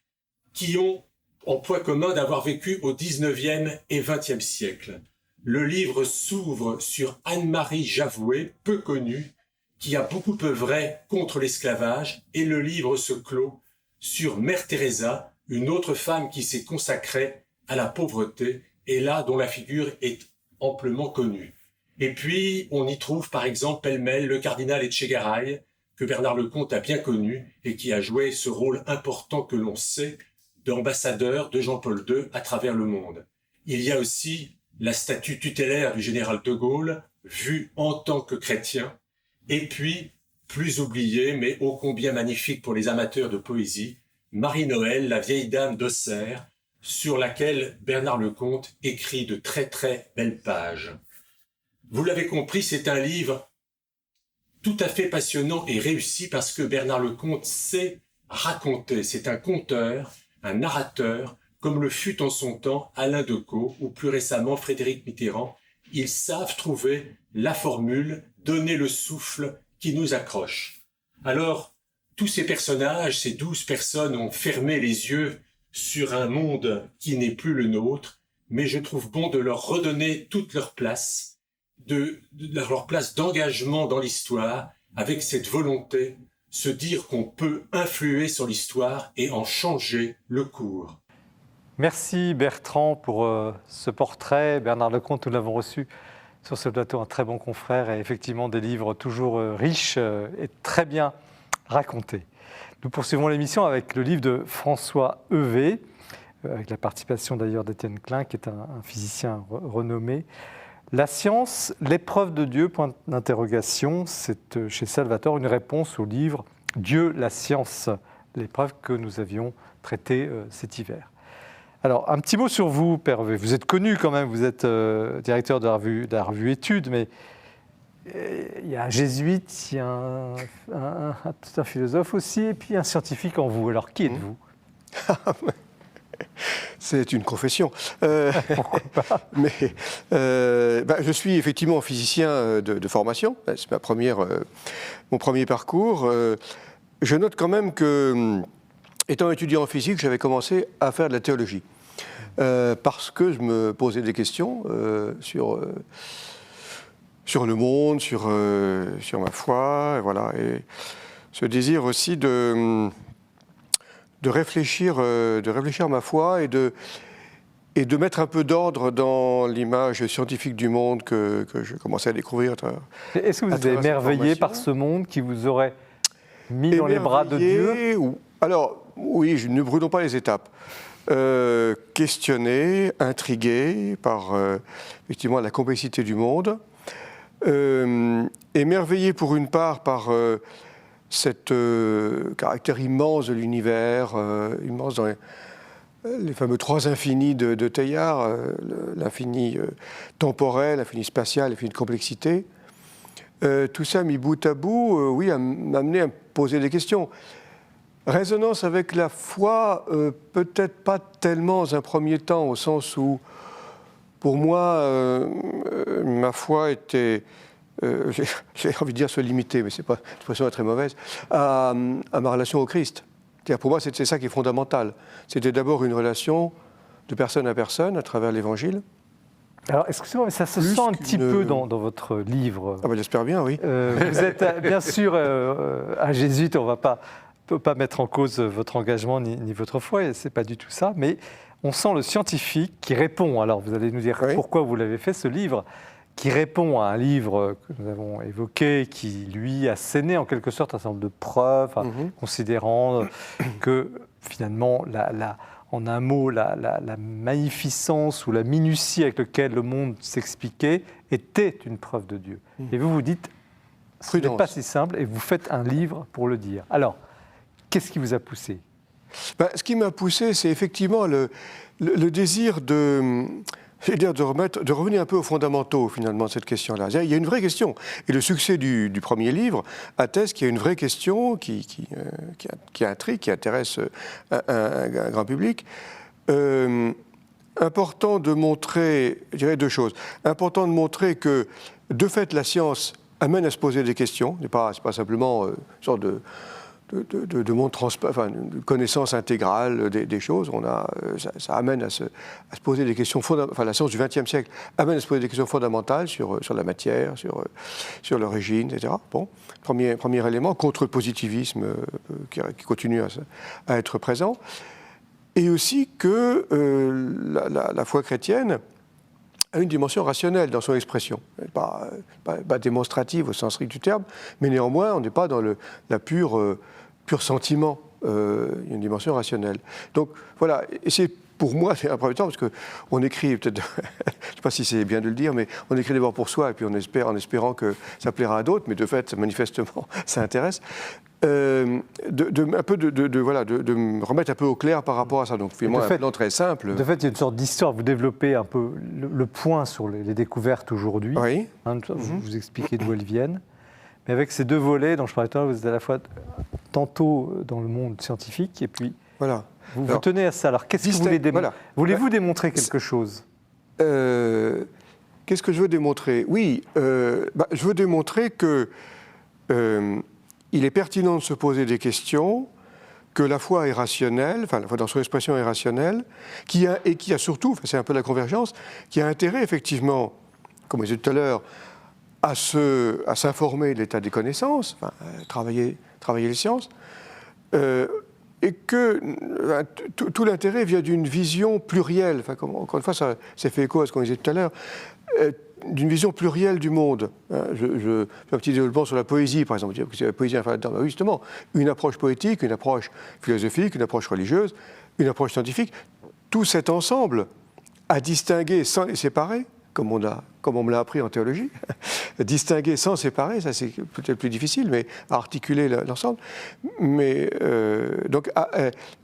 qui ont en point commun d'avoir vécu au XIXe et XXe siècle. Le livre s'ouvre sur Anne-Marie Javoué, peu connue, qui a beaucoup œuvré contre l'esclavage, et le livre se clôt sur Mère Teresa, une autre femme qui s'est consacrée à la pauvreté, et là dont la figure est amplement connue. Et puis, on y trouve par exemple pêle-mêle le cardinal Etchegaray, que Bernard Lecomte a bien connu et qui a joué ce rôle important que l'on sait d'ambassadeur de Jean-Paul II à travers le monde. Il y a aussi la statue tutélaire du général de Gaulle, vue en tant que chrétien, et puis, plus oublié, mais ô combien magnifique pour les amateurs de poésie, Marie-Noël, la vieille dame d'Auxerre, sur laquelle Bernard Lecomte écrit de très très belles pages. Vous l'avez compris, c'est un livre tout à fait passionnant et réussi parce que Bernard Lecomte sait raconter. C'est un conteur, un narrateur, comme le fut en son temps Alain Decaux ou plus récemment Frédéric Mitterrand. Ils savent trouver la formule, donner le souffle qui nous accroche. Alors, tous ces personnages, ces 12 personnes ont fermé les yeux sur un monde qui n'est plus le nôtre, mais je trouve bon de leur redonner toute leur place, de leur place d'engagement dans l'histoire, avec cette volonté, se dire qu'on peut influer sur l'histoire et en changer le cours. Merci Bertrand pour ce portrait. Bernard Lecomte, nous l'avons reçu sur ce plateau, un très bon confrère et effectivement des livres toujours riches et très bien racontés. Nous poursuivons l'émission avec le livre de François Heuvet, avec la participation d'ailleurs d'Étienne Klein, qui est un physicien renommé. La science, l'épreuve de Dieu, point d'interrogation, c'est chez Salvatore une réponse au livre « Dieu, la science », l'épreuve que nous avions traitée cet hiver. Alors, un petit mot sur vous, Père Heuvet. Vous êtes connu quand même, vous êtes directeur de la revue Études, mais il y a un jésuite, il y a un philosophe aussi, et puis un scientifique en vous. Alors, qui êtes-vous ? C'est une confession. Pourquoi pas ? Mais je suis effectivement physicien de formation. C'est mon premier parcours. Je note quand même que, étant étudiant en physique, j'avais commencé à faire de la théologie. Parce que je me posais des questions sur le monde, sur ma foi, et voilà. Et ce désir aussi de réfléchir ma foi et de mettre un peu d'ordre dans l'image scientifique du monde que je commençais à découvrir. Est-ce que vous êtes émerveillé par ce monde qui vous aurait mis dans les bras de Dieu ? Alors, oui, ne brûlons pas les étapes. Questionné, intrigué par effectivement la complexité du monde, émerveillé pour une part par cet caractère immense de l'univers, immense dans les fameux trois infinis de Teilhard, l'infini temporel, l'infini spatial, l'infini de complexité. Tout ça mis bout à bout, oui, m'a amené à me poser des questions. Résonance avec la foi, peut-être pas tellement dans un premier temps, au sens où, pour moi, ma foi était... j'ai envie de dire se limiter, mais c'est pas, cette façon est très mauvaise, à ma relation au Christ. C'est-à-dire pour moi, c'est ça qui est fondamental. C'était d'abord une relation de personne à personne à travers l'Évangile. Alors, excusez-moi, mais ça se sent un petit peu dans votre livre. Ah ben, j'espère bien, oui. Vous êtes bien sûr un jésuite, on ne peut pas mettre en cause votre engagement ni votre foi, ce n'est pas du tout ça, mais on sent le scientifique qui répond. Alors, vous allez nous dire pourquoi vous l'avez fait, ce livre, qui répond à un livre que nous avons évoqué, qui lui assénait en quelque sorte un certain nombre de preuves, considérant que finalement, en un mot, la magnificence ou la minutie avec laquelle le monde s'expliquait était une preuve de Dieu. Et vous dites, ce n'est pas si simple, et vous faites un livre pour le dire. Alors, qu'est-ce qui vous a poussé ? Ce qui m'a poussé, c'est effectivement le désir de revenir un peu aux fondamentaux, finalement, de cette question-là. Il y a une vraie question. Et le succès du premier livre atteste qu'il y a une vraie question qui intrigue, qui intéresse un grand public. Important de montrer, je dirais deux choses. Important de montrer que, de fait, la science amène à se poser des questions. Ce n'est pas simplement une sorte de monde de connaissance intégrale des choses. Ça amène à se poser des questions fondamentales. Enfin, la science du XXe siècle amène à se poser des questions fondamentales sur la matière, sur l'origine, etc. Bon, premier élément, contre le positivisme qui continue à être présent. Et aussi que la foi chrétienne a une dimension rationnelle dans son expression, pas démonstrative au sens strict du terme, mais néanmoins, on n'est pas dans la pur sentiment, il y a une dimension rationnelle. Donc voilà, et c'est pour moi, c'est un premier temps, parce qu'on écrit, peut-être, je ne sais pas si c'est bien de le dire, mais on écrit d'abord pour soi, et puis on espère, en espérant que ça plaira à d'autres, mais de fait, manifestement, ça intéresse. De me remettre un peu au clair par rapport à ça. Donc, finalement, un plan très simple. De fait, il y a une sorte d'histoire. Vous développez un peu le point sur les découvertes aujourd'hui. Oui. Vous expliquez d'où elles viennent. Mais avec ces deux volets dont je parlais tout à l'heure, vous êtes à la fois tantôt dans le monde scientifique et puis vous tenez à ça. Alors, qu'est-ce que vous voulez démontrer ? Voulez-vous démontrer quelque chose ? Qu'est-ce que je veux démontrer ? Oui, je veux démontrer que il est pertinent de se poser des questions, que la foi est rationnelle, enfin la foi dans son expression est rationnelle, qui a surtout, c'est un peu la convergence, qui a intérêt effectivement, comme je disais tout à l'heure, à s'informer de l'état des connaissances, travailler les sciences, et que tout l'intérêt vient d'une vision plurielle, encore une fois, ça fait écho à ce qu'on disait tout à l'heure, d'une vision plurielle du monde. Je fais un petit développement sur la poésie, par exemple. La poésie, oui, justement, une approche poétique, une approche philosophique, une approche religieuse, une approche scientifique, tout cet ensemble à distinguer sans les séparer, comme on me l'a appris en théologie, distinguer sans séparer, ça c'est peut-être plus difficile, mais à articuler l'ensemble. Mais donc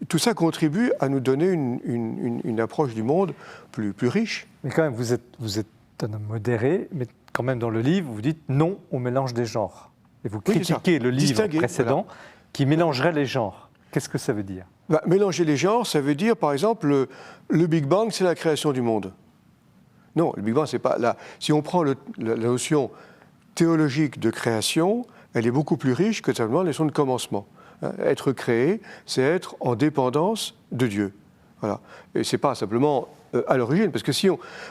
tout ça contribue à nous donner une approche du monde plus riche. Mais quand même, vous êtes un homme modéré, mais quand même dans le livre, vous dites non au mélange des genres. Et vous critiquez le livre précédent qui mélangerait les genres. Qu'est-ce que ça veut dire ? Mélanger les genres, ça veut dire, par exemple, le Big Bang, c'est la création du monde. Non, le Big Bang, c'est pas là. Si on prend la notion théologique de création, elle est beaucoup plus riche que simplement la notion de commencement. Être créé, c'est être en dépendance de Dieu. Voilà. Et c'est pas simplement à l'origine, parce que si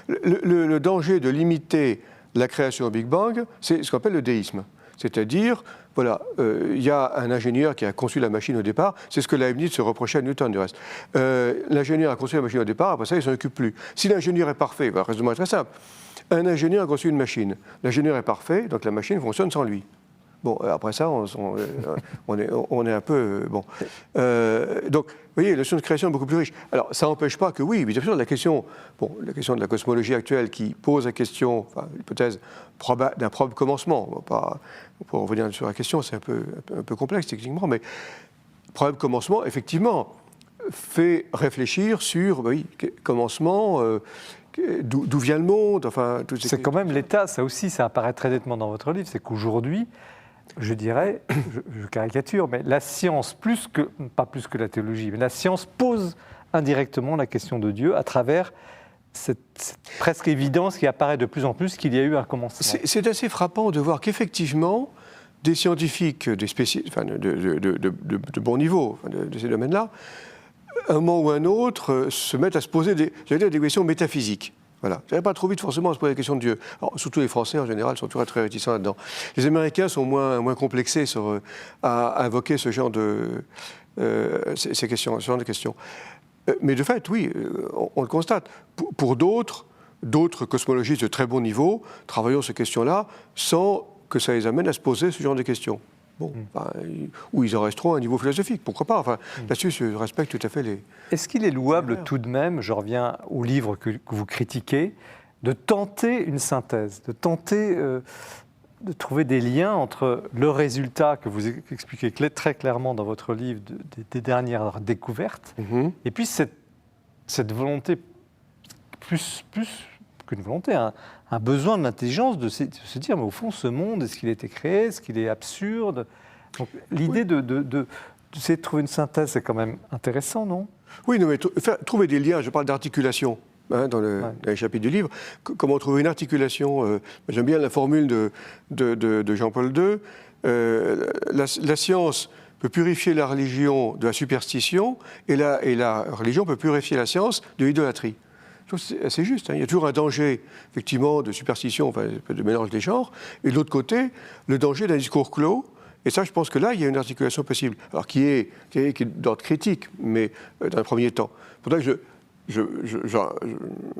le danger de limiter la création au Big Bang, c'est ce qu'on appelle le déisme. C'est-à-dire, il y a un ingénieur qui a conçu la machine au départ, c'est ce que Leibniz se reprochait à Newton du reste. L'ingénieur a conçu la machine au départ, après ça il ne s'en occupe plus. Si l'ingénieur est parfait, le raisonnement est très simple. Un ingénieur a conçu une machine. L'ingénieur est parfait, donc la machine fonctionne sans lui. Bon, après ça, on est un peu... bon. Donc, vous voyez, la notion de création est beaucoup plus riche. Alors, ça n'empêche pas que, oui, bien sûr, la question de la cosmologie actuelle qui pose la question, l'hypothèse d'un propre commencement, pour revenir sur la question, c'est un peu complexe techniquement, mais probable commencement, effectivement, fait réfléchir sur, commencement... D'où vient le monde, C'est quand même l'état, ça aussi, ça apparaît très nettement dans votre livre, c'est qu'aujourd'hui, je dirais, je caricature, mais la science, pas plus que la théologie, mais la science pose indirectement la question de Dieu à travers cette presque évidence qui apparaît de plus en plus qu'il y a eu un commencement. C'est assez frappant de voir qu'effectivement, des scientifiques, des spécialistes, de bon niveau de ces domaines-là, à un moment ou un autre, se mettent à se poser des questions métaphysiques. Voilà. Ça va pas trop vite forcément à se poser la question de Dieu. Alors, surtout les Français en général sont toujours très réticents là-dedans. Les Américains sont moins complexés à invoquer ce genre de questions. Mais de fait, oui, on le constate. Pour d'autres, d'autres cosmologistes de très bon niveau travaillant ces questions-là sans que ça les amène à se poser ce genre de questions. Bon, ou ils en resteront à un niveau philosophique, pourquoi pas. Enfin, là-dessus, je respecte tout à fait les... Est-ce qu'il est louable tout de même, je reviens au livre que vous critiquez, de tenter une synthèse, de tenter de trouver des liens entre le résultat que vous expliquez très clairement dans votre livre des dernières découvertes, et puis cette volonté, plus qu'une volonté, un besoin de l'intelligence de se dire, mais au fond, ce monde, est-ce qu'il a été créé, est-ce qu'il est absurde? Donc, l'idée d'essayer de trouver une synthèse, c'est quand même intéressant, non? Oui, non, mais trouver des liens, je parle d'articulation. Dans les chapitres du livre, comment trouver une articulation. J'aime bien la formule de Jean-Paul II. La science peut purifier la religion de la superstition et la religion peut purifier la science de l'idolâtrie. C'est juste, il y a toujours un danger, effectivement, de superstition, enfin, de mélange des genres, et de l'autre côté, le danger d'un discours clos. Et ça, je pense que là, il y a une articulation possible, alors qui est d'ordre critique, mais dans un premier temps. Pour ça que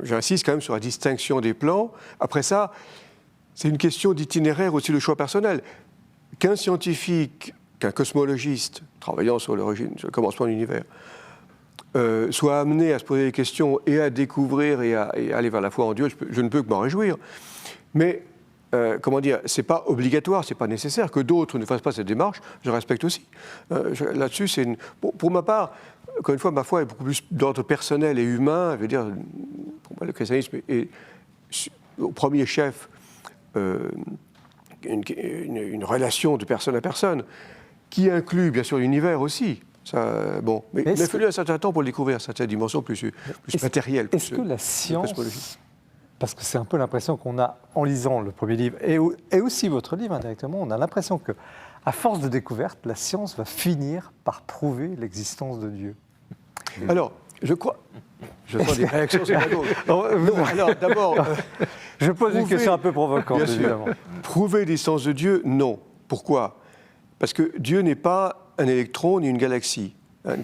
j'insiste quand même sur la distinction des plans. Après ça, c'est une question d'itinéraire aussi de choix personnel. Qu'un scientifique, qu'un cosmologiste, travaillant sur l'origine, sur le commencement de l'univers, soit amené à se poser des questions et à découvrir et à aller vers la foi en Dieu, je ne peux que m'en réjouir. Mais, comment dire, c'est pas obligatoire, c'est pas nécessaire que d'autres ne fassent pas cette démarche, je respecte aussi. Là-dessus, c'est pour ma part, encore une fois, ma foi est beaucoup plus d'ordre personnel et humain. Je veux dire, pour moi, le christianisme est au premier chef une relation de personne à personne, qui inclut bien sûr l'univers aussi. Ça, bon, mais il a fallu un certain temps pour le découvrir, cette dimension plus matérielle. Est-ce que la science, parce que c'est un peu l'impression qu'on a en lisant le premier livre et aussi votre livre indirectement, on a l'impression que, à force de découverte, la science va finir par prouver l'existence de Dieu. Alors, je crois. Je sens des réactions sur la gauche. Alors, d'abord. Je pose une question un peu provocante, évidemment. Prouver l'existence de Dieu, non. Pourquoi? Parce que Dieu n'est pas un électron ni une galaxie,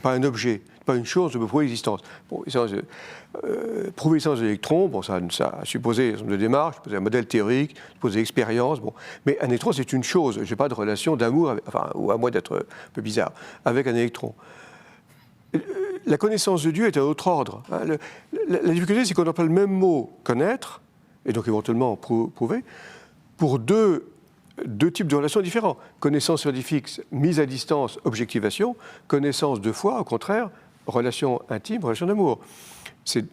pas un objet, pas une chose de prouver l'existence. Bon, prouver l'existence de l'électron, bon, ça a supposé de démarche, supposé un modèle théorique, supposé expérience, bon. Mais un électron, c'est une chose. Je n'ai pas de relation d'amour, ou à moi d'être un peu bizarre, avec un électron. La connaissance de Dieu est un autre ordre. La difficulté, c'est qu'on emploie le même mot connaître, et donc éventuellement prouver, pour deux types de relations différents. Connaissance scientifique, mise à distance, objectivation. Connaissance de foi, au contraire, relation intime, relation d'amour. Sur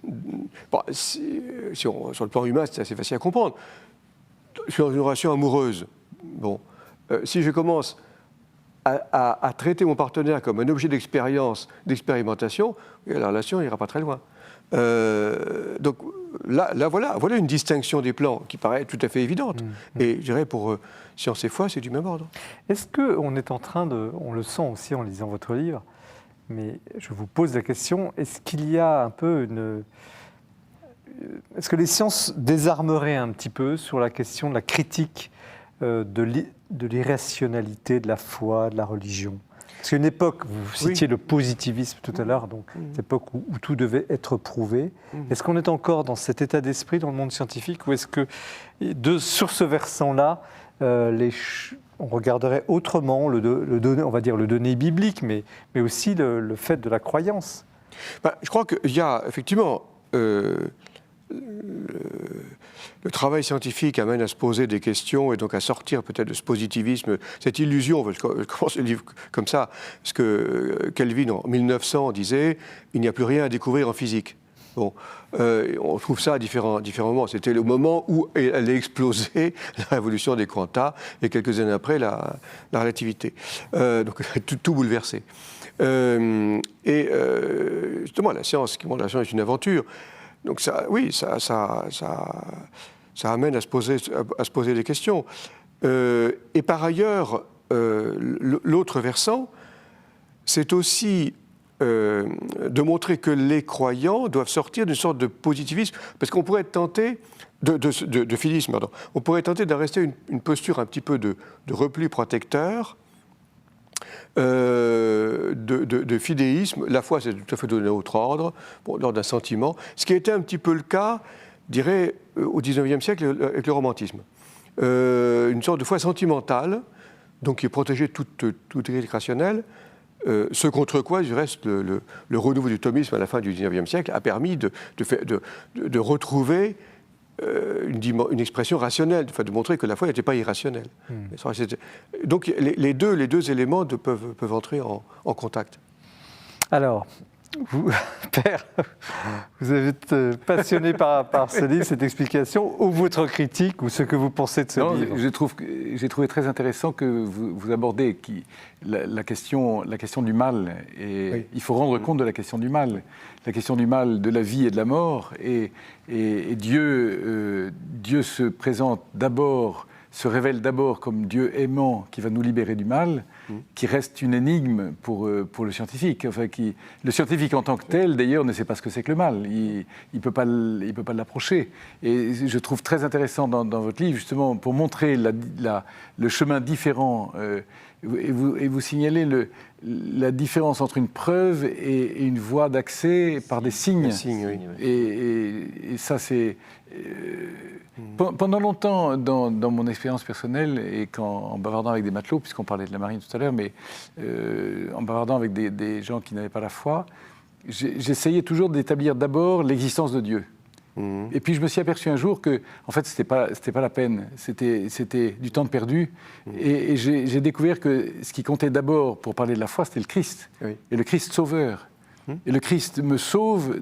le plan humain, c'est assez facile à comprendre. Sur une relation amoureuse, bon, si je commence à traiter mon partenaire comme un objet d'expérience, d'expérimentation, la relation n'ira pas très loin. Donc là voilà une distinction des plans qui paraît tout à fait évidente. Et je dirais pour science et foi, c'est du même ordre. Est-ce qu'on est en train on le sent aussi en lisant votre livre, mais je vous pose la question, est-ce qu'il y a un peu est-ce que les sciences désarmeraient un petit peu sur la question de la critique de l'irrationalité de la foi, de la religion? Parce qu'une époque, vous citiez le positivisme tout à l'heure, donc cette époque où tout devait être prouvé. Est-ce qu'on est encore dans cet état d'esprit dans le monde scientifique, ou est-ce que sur ce versant-là, on regarderait autrement on va dire le donné biblique, mais aussi le fait de la croyance? Je crois qu'il y a effectivement le travail scientifique amène à se poser des questions et donc à sortir peut-être de ce positivisme, cette illusion. Je commence le livre comme ça, parce que Kelvin en 1900 disait « il n'y a plus rien à découvrir en physique ». Bon, on trouve ça à différents moments. C'était le moment où elle a explosé, la révolution des quantas, et quelques années après, la relativité. Donc, tout bouleversé. Justement, la science est une aventure. Donc, ça amène à se poser des questions. Et par ailleurs, l'autre versant, c'est aussi de montrer que les croyants doivent sortir d'une sorte de positivisme, parce qu'on pourrait être tenté, de philisme, pardon, on pourrait être tenté d'en rester une posture un petit peu de repli protecteur, de fidéisme. La foi, c'est tout à fait donné à autre ordre, lors d'un sentiment, ce qui était un petit peu le cas dirais, au XIXe siècle avec le romantisme. Une sorte de foi sentimentale, donc qui est protégée de toute critique rationnelle, ce contre quoi, du reste, le renouveau du thomisme à la fin du XIXe siècle a permis de retrouver une expression rationnelle, de montrer que la foi n'était pas irrationnelle. Donc les deux éléments peuvent entrer en contact. Alors, vous, Père, vous êtes passionné par ce livre, cette explication, ou votre critique, ou ce que vous pensez de ce livre? J'ai trouvé très intéressant que vous abordez la question du mal. Et oui. Il faut rendre compte de la question du mal. La question du mal de la vie et de la mort. Et Dieu se présente d'abord, se révèle d'abord comme Dieu aimant qui va nous libérer du mal, qui reste une énigme pour le scientifique. Enfin, le scientifique en tant que tel, d'ailleurs, ne sait pas ce que c'est que le mal. Il ne peut pas l'approcher. Et je trouve très intéressant dans votre livre, justement, pour montrer le chemin différent, et vous signalez la différence entre une preuve et une voie d'accès par des signes. Oui. Et ça, c'est... Pendant longtemps, dans mon expérience personnelle, et en bavardant avec des matelots, puisqu'on parlait de la marine tout à l'heure, mais en bavardant avec des gens qui n'avaient pas la foi, j'essayais toujours d'établir d'abord l'existence de Dieu. Et puis je me suis aperçu un jour que, en fait, c'était pas la peine, c'était du temps perdu. Et j'ai découvert que ce qui comptait d'abord pour parler de la foi, c'était le Christ, et le Christ sauveur. Et le Christ me sauve.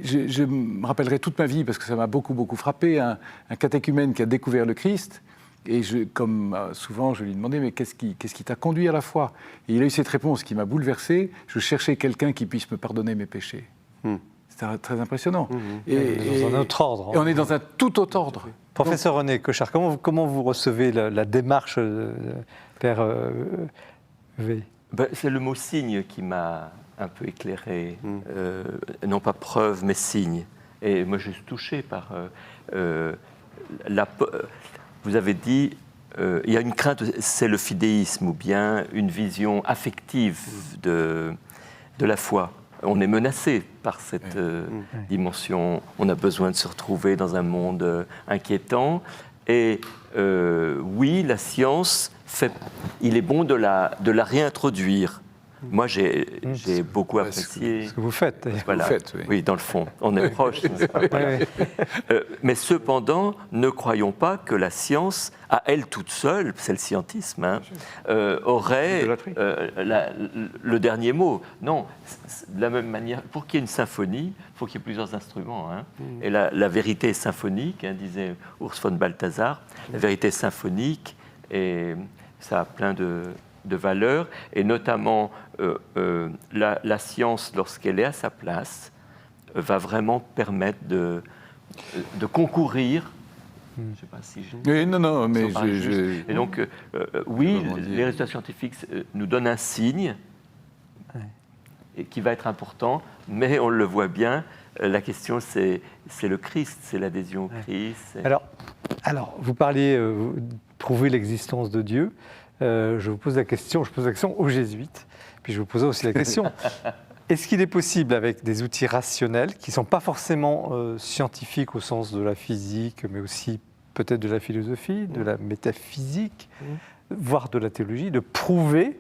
Je me rappellerai toute ma vie, parce que ça m'a beaucoup frappé, un catéchumène qui a découvert le Christ. Et comme souvent, je lui demandais, mais qu'est-ce qui t'a conduit à la foi? Et il a eu cette réponse qui m'a bouleversé. Je cherchais quelqu'un qui puisse me pardonner mes péchés. C'était très impressionnant. Et dans un autre ordre. Et on est dans un tout autre ordre. Professeur René Cochard, comment vous recevez la démarche Père V? C'est le mot signe qui m'a un peu éclairé. Non pas preuve, mais signe. Et moi, je suis touché par... vous avez dit, il y a une crainte, c'est le fidéisme, ou bien une vision affective de la foi. On est menacé par cette dimension. On a besoin de se retrouver dans un monde inquiétant. Et oui, la science il est bon de la réintroduire. Moi, j'ai beaucoup apprécié... Ce que vous faites. Voilà. Vous faites, oui, dans le fond. On est proche. Mais cependant, ne croyons pas que la science, à elle toute seule, c'est le scientisme, aurait le dernier mot. Non, de la même manière, pour qu'il y ait une symphonie, il faut qu'il y ait plusieurs instruments. Et la vérité est symphonique, disait Urs von Balthasar. La vérité est symphonique, et ça a plein de valeurs, et notamment la science, lorsqu'elle est à sa place, va vraiment permettre de concourir. Je ne sais pas si je... Oui, non, mais Et donc, oui, les résultats scientifiques nous donnent un signe et qui va être important, mais on le voit bien, la question, c'est le Christ, c'est l'adhésion au Christ. Alors, vous parliez de prouver l'existence de Dieu. Je pose la question aux jésuites, puis je vous poserai aussi la question, est-ce qu'il est possible, avec des outils rationnels, qui ne sont pas forcément scientifiques au sens de la physique, mais aussi peut-être de la philosophie, de la métaphysique, voire de la théologie, de prouver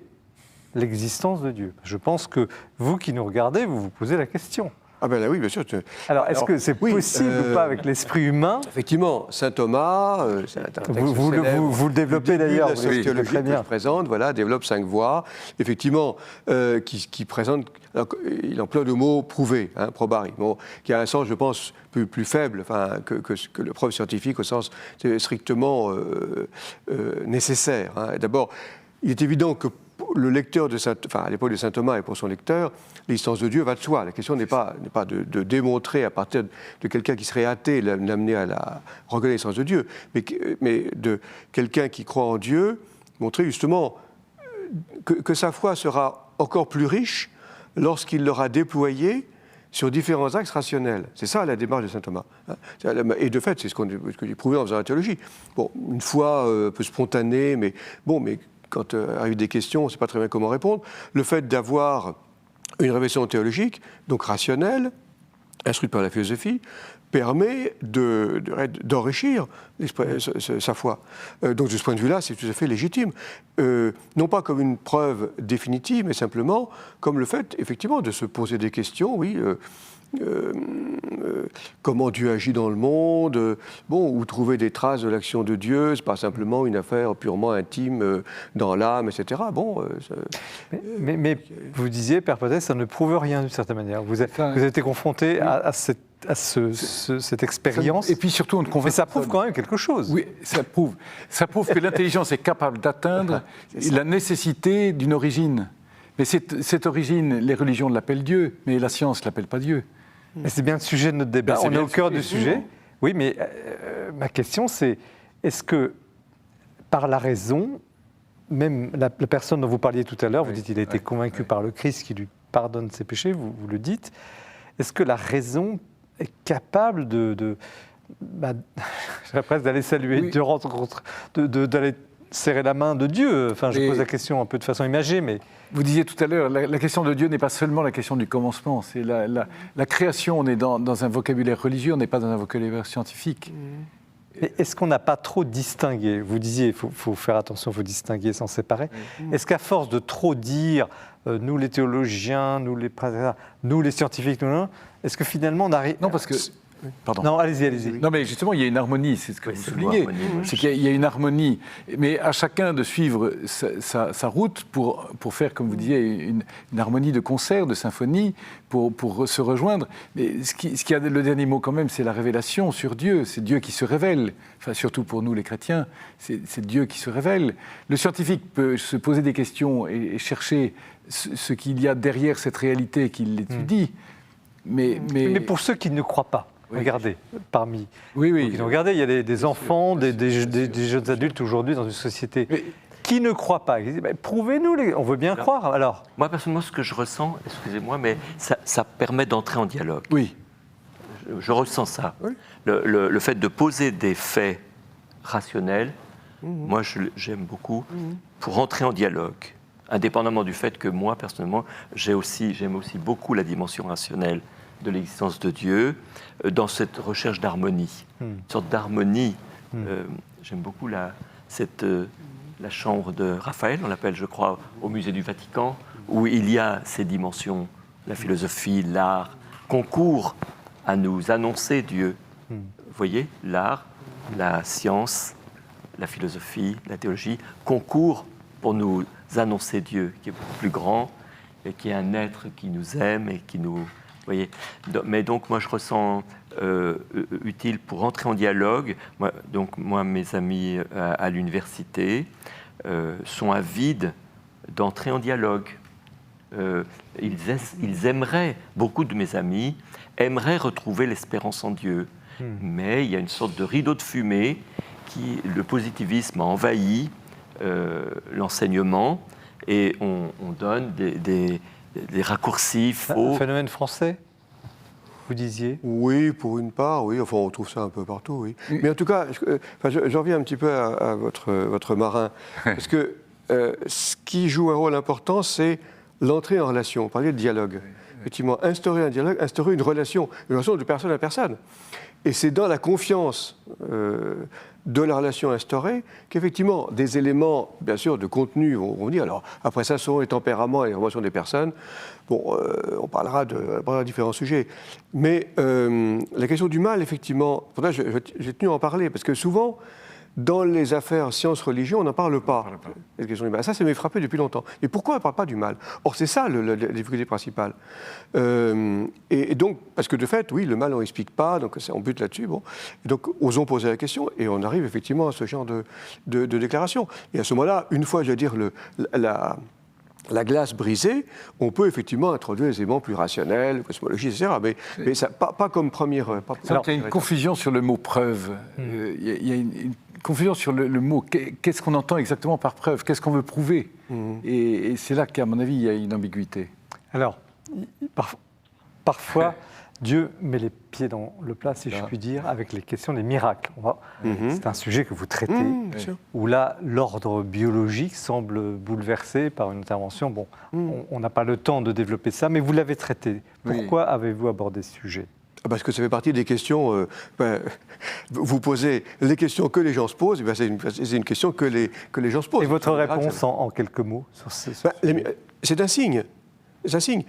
l'existence de Dieu? Je pense que vous qui nous regardez, vous vous posez la question. Ah ben là, oui, bien sûr. Alors, est-ce que c'est possible ou pas avec l'esprit humain? Effectivement, saint Thomas, c'est un texte vous le développez d'ailleurs, la sociologie que je présente, développe 5 voies, effectivement, qui présente, il emploie le mot prouver, probari, qui a un sens, je pense, plus faible que le preuve scientifique au sens strictement nécessaire. D'abord, il est évident que le lecteur à l'époque de saint Thomas et pour son lecteur, l'existence de Dieu va de soi. La question n'est pas de démontrer à partir de quelqu'un qui serait athée, l'amener à la reconnaissance de Dieu, mais de quelqu'un qui croit en Dieu, montrer justement que sa foi sera encore plus riche lorsqu'il l'aura déployée sur différents axes rationnels. C'est ça la démarche de saint Thomas. Et de fait, c'est ce qu'on a prouvé en faisant la théologie. Bon, une foi un peu spontanée, mais quand arrivent des questions, on ne sait pas très bien comment répondre. Le fait d'avoir une révélation théologique, donc rationnelle, instruite par la philosophie, permet d'enrichir sa foi. Donc de ce point de vue-là, c'est tout à fait légitime. Non pas comme une preuve définitive, mais simplement comme le fait, effectivement, de se poser des questions, oui. Comment Dieu agit dans le monde, où trouver des traces de l'action de Dieu, c'est pas simplement une affaire purement intime dans l'âme, etc. Mais vous disiez, Père Potès, ça ne prouve rien d'une certaine manière. Vous avez été confronté à cette expérience. Et puis surtout, on ne convainc Mais ça prouve quand même quelque chose. Oui, ça prouve que l'intelligence est capable d'atteindre la nécessité d'une origine. Mais cette origine, les religions l'appellent Dieu, mais la science ne l'appelle pas Dieu. Mais c'est bien le sujet de notre débat. On est au cœur du sujet. Oui, mais ma question, c'est est-ce que par la raison, même la personne dont vous parliez tout à l'heure, vous dites qu'il a été convaincu par le Christ qui lui pardonne ses péchés, vous le dites, est-ce que la raison est capable j'aurais presque d'aller saluer, d'aller serrer la main de Dieu? Enfin, je pose la question un peu de façon imagée, mais... Vous disiez tout à l'heure, la question de Dieu n'est pas seulement la question du commencement, c'est la création. On est dans un vocabulaire religieux, on n'est pas dans un vocabulaire scientifique. Mais est-ce qu'on n'a pas trop distingué? Vous disiez, il faut faire attention, il faut distinguer sans séparer. Est-ce qu'à force de trop dire, nous les théologiens, nous les scientifiques, est-ce que finalement on arrive... Non, parce que... Pardon. Non, allez-y. Non, mais justement, il y a une harmonie, c'est ce que vous soulignez. C'est qu'il y a une harmonie, mais à chacun de suivre sa route pour faire, comme vous disiez, une harmonie de concert, de symphonie, pour se rejoindre. Mais ce qui a le dernier mot quand même, c'est la révélation sur Dieu. C'est Dieu qui se révèle. Enfin, surtout pour nous, les chrétiens, c'est Dieu qui se révèle. Le scientifique peut se poser des questions et chercher ce qu'il y a derrière cette réalité qu'il étudie. Mais pour ceux qui ne croient pas, regardez, parmi oui. qui nous regardez, il y a des enfants, des jeunes adultes aujourd'hui dans une société qui ne croient pas. Ils disent, prouvez-nous, on veut bien croire, alors. Moi, personnellement, ce que je ressens, excusez-moi, mais ça permet d'entrer en dialogue. Oui. Je ressens ça. Oui. Le fait de poser des faits rationnels, moi, j'aime beaucoup, pour entrer en dialogue. Indépendamment du fait que moi, personnellement, j'aime aussi beaucoup la dimension rationnelle de l'existence de Dieu, dans cette recherche d'harmonie. Une sorte d'harmonie. J'aime beaucoup la chambre de Raphaël, on l'appelle, je crois, au musée du Vatican, où il y a ces dimensions, la philosophie, l'art, concourent à nous annoncer Dieu. Vous voyez, l'art, la science, la philosophie, la théologie, concourent pour nous annoncer Dieu, qui est beaucoup plus grand, et qui est un être qui nous aime et qui nous... Voyez. Mais donc, moi, je ressens utile pour entrer en dialogue. Moi, mes amis à l'université sont avides d'entrer en dialogue. Ils aimeraient, beaucoup de mes amis, aimeraient retrouver l'espérance en Dieu. Mais il y a une sorte de rideau de fumée le positivisme a envahi l'enseignement et on donne des raccourcis faux. Un phénomène français, vous disiez? Oui, pour une part, oui. Enfin, on trouve ça un peu partout, oui. Mais en tout cas, je reviens un petit peu à votre marin. Parce que ce qui joue un rôle important, c'est l'entrée en relation. On parlait de dialogue. Effectivement, instaurer un dialogue, instaurer une relation de personne à personne. Et c'est dans la confiance de la relation instaurée qu'effectivement des éléments, bien sûr, de contenu vont venir. Alors, après ça, selon les tempéraments et les relations des personnes, on parlera de différents sujets. Mais la question du mal, effectivement, j'ai tenu à en parler, parce que souvent, dans les affaires sciences-religion, on n'en parle pas. La question du mal. Ça m'est frappé depuis longtemps. Et pourquoi on ne parle pas du mal? Or, c'est ça la difficulté principale. Et donc, parce que de fait, oui, le mal, on n'explique pas, donc on bute là-dessus. Bon. Et donc, osons poser la question, et on arrive effectivement à ce genre de déclaration. Et à ce moment-là, une fois, je veux dire, la glace brisée, on peut effectivement introduire des éléments plus rationnels, cosmologie, etc. Mais ça, pas comme première... Alors, il y a une confusion sur le mot preuve. Il y a une confusion sur le mot. Qu'est-ce qu'on entend exactement par preuve? Qu'est-ce qu'on veut prouver? Et c'est là qu'à mon avis, il y a une ambiguïté. Alors, parfois, Dieu met les pieds dans le plat, si je puis dire, avec les questions des miracles. C'est un sujet que vous traitez, où là, l'ordre biologique semble bouleversé par une intervention. On n'a pas le temps de développer ça, mais vous l'avez traité. Pourquoi avez-vous abordé ce sujet? Parce que ça fait partie des questions. Vous posez les questions que les gens se posent, c'est une question que les gens se posent. Et votre réponse en quelques mots sur c'est un signe. C'est un signe.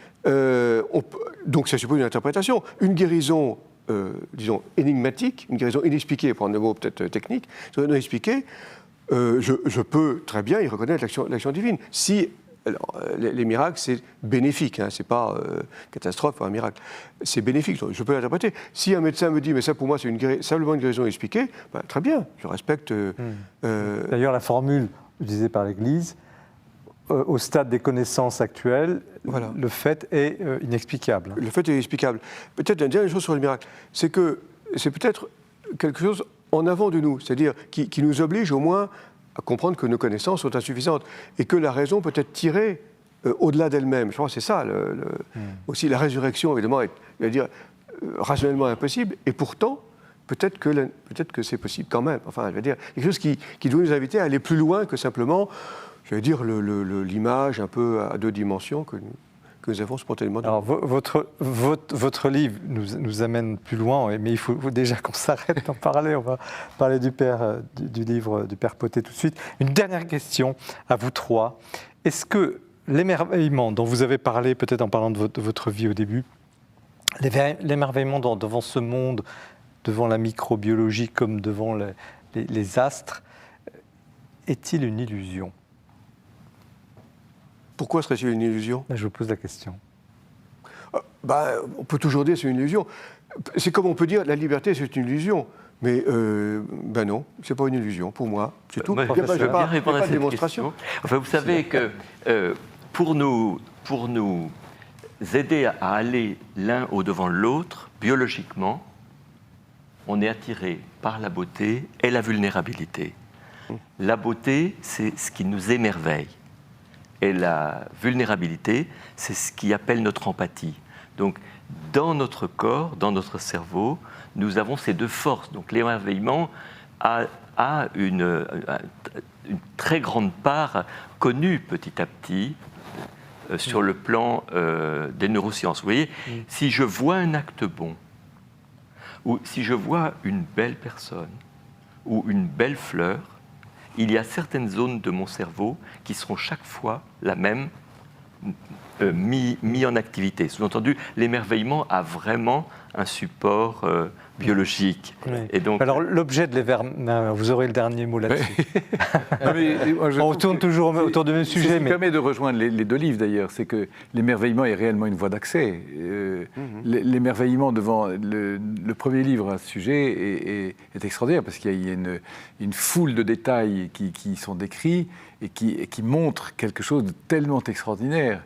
Donc ça suppose une interprétation. Une guérison, disons, énigmatique, une guérison inexpliquée, pour prendre un mot peut-être technique, inexpliquée, je peux très bien y reconnaître l'action divine. Si alors, les miracles, c'est bénéfique, hein, c'est pas catastrophe ou un miracle. C'est bénéfique, je peux l'interpréter. Si un médecin me dit, mais ça pour moi c'est simplement une guérison expliquée, très bien, je respecte. D'ailleurs, la formule utilisée par l'Église, au stade des connaissances actuelles, voilà. Le fait est inexplicable. Le fait est inexplicable. Peut-être une dernière chose sur le miracle, c'est que c'est peut-être quelque chose en avant de nous, c'est-à-dire qui nous oblige au moins à comprendre que nos connaissances sont insuffisantes et que la raison peut être tirée au-delà d'elle-même. Je crois que c'est ça. Aussi, la résurrection, évidemment, est rationnellement impossible, et pourtant, peut-être que c'est possible quand même. Enfin, je veux dire, quelque chose qui doit nous inviter à aller plus loin que simplement, je veux dire, l'image un peu à deux dimensions que nous avons spontanément. Alors, votre livre nous amène plus loin, mais il faut déjà qu'on s'arrête d'en parler. On va parler du livre du Père Pottet tout de suite. Une dernière question à vous trois. Est-ce que l'émerveillement dont vous avez parlé, peut-être en parlant de votre vie au début, l'émerveillement devant ce monde, devant la microbiologie comme devant les astres, est-il une illusion ? Pourquoi serait-il une illusion ? Je vous pose la question. On peut toujours dire que c'est une illusion. C'est comme on peut dire la liberté, c'est une illusion. Mais non, c'est pas une illusion pour moi. C'est tout. Je veux bien répondre à cette démonstration. Enfin, vous savez que pour nous aider à aller l'un au-devant de l'autre, biologiquement, on est attiré par la beauté et la vulnérabilité. La beauté, c'est ce qui nous émerveille. Et la vulnérabilité, c'est ce qui appelle notre empathie. Donc, dans notre corps, dans notre cerveau, nous avons ces deux forces. Donc, l'émerveillement a une très grande part connue petit à petit sur le plan des neurosciences. Vous voyez, si je vois un acte bon, ou si je vois une belle personne, ou une belle fleur, il y a certaines zones de mon cerveau qui seront chaque fois la même mis en activité. Sous-entendu, l'émerveillement a vraiment un support biologique. Oui. Et donc, alors l'objet de l'émerveillement, vous aurez le dernier mot là-dessus. On tourne toujours autour du même sujet. Ce qui permet de rejoindre les deux livres d'ailleurs, c'est que l'émerveillement est réellement une voie d'accès. L'émerveillement devant le premier livre à ce sujet est extraordinaire parce qu'il y a une foule de détails qui sont décrits et qui montrent quelque chose de tellement extraordinaire.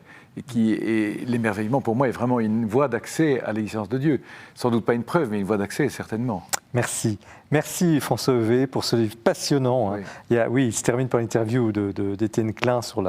Et l'émerveillement, pour moi, est vraiment une voie d'accès à l'existence de Dieu. Sans doute pas une preuve, mais une voie d'accès, certainement. Merci. Merci François Heuvet pour ce livre passionnant. Oui. Il se termine par l'interview d'Étienne Klein sur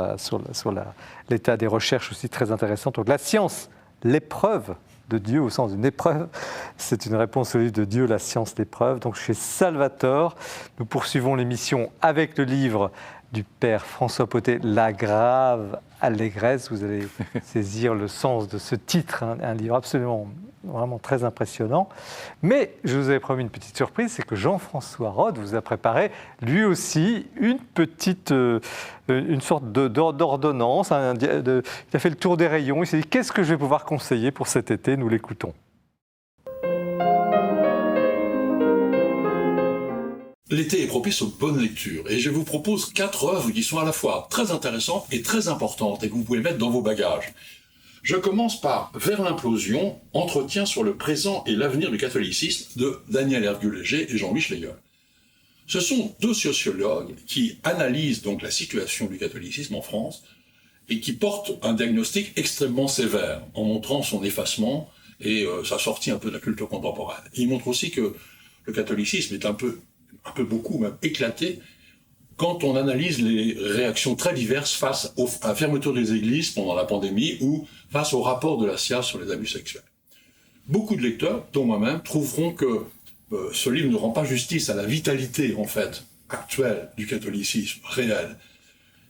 l'état des recherches aussi très intéressantes. Donc la science, l'épreuve de Dieu au sens d'une épreuve, c'est une réponse au livre de Dieu, la science, l'épreuve. Donc chez Salvator, nous poursuivons l'émission avec le livre du Père François Pottet, La grave allégresse. Vous allez saisir le sens de ce titre, un livre absolument, vraiment très impressionnant. Mais je vous avais promis une petite surprise, c'est que Jean-François Rode vous a préparé lui aussi une sorte d'ordonnance. Il a fait le tour des rayons, il s'est dit qu'est-ce que je vais pouvoir conseiller pour cet été, nous l'écoutons. L'été est propice aux bonnes lectures et je vous propose 4 œuvres qui sont à la fois très intéressantes et très importantes et que vous pouvez mettre dans vos bagages. Je commence par Vers l'implosion, entretien sur le présent et l'avenir du catholicisme de Daniel Hergulager et Jean-Louis Schlegel. Ce sont 2 sociologues qui analysent donc la situation du catholicisme en France et qui portent un diagnostic extrêmement sévère en montrant son effacement et sa sortie un peu de la culture contemporaine. Ils montrent aussi que le catholicisme est un peu beaucoup même éclaté quand on analyse les réactions très diverses face à la fermeture des églises pendant la pandémie ou face au rapport de la CIA sur les abus sexuels. Beaucoup de lecteurs, dont moi-même, trouveront que ce livre ne rend pas justice à la vitalité, en fait, actuelle du catholicisme réel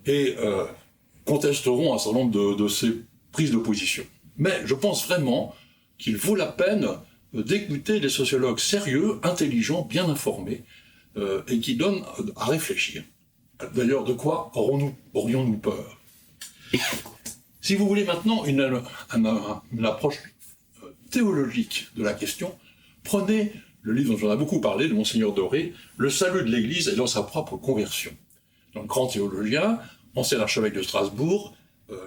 et contesteront un certain nombre de ces prises de position. Mais je pense vraiment qu'il vaut la peine d'écouter des sociologues sérieux, intelligents, bien informés, et qui donnent à réfléchir. D'ailleurs, de quoi aurions-nous peur? Si vous voulez maintenant une approche théologique de la question, prenez le livre dont j'en ai beaucoup parlé, de Monseigneur Doré, Le salut de l'Église et dans sa propre conversion. Un grand théologien, ancien archevêque de Strasbourg,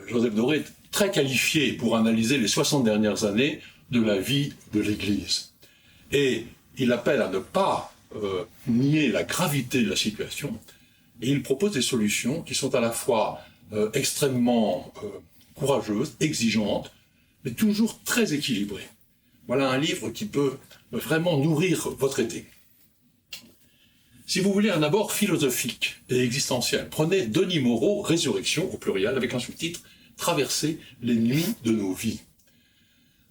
Joseph Doré est très qualifié pour analyser les 60 dernières années de la vie de l'Église. Et il appelle à ne pas nier la gravité de la situation, et il propose des solutions qui sont à la fois extrêmement courageuses, exigeantes, mais toujours très équilibrées. Voilà un livre qui peut vraiment nourrir votre été. Si vous voulez un abord philosophique et existentiel, prenez Denis Moreau, Résurrection, au pluriel, avec un sous-titre « Traverser les nuits de nos vies ».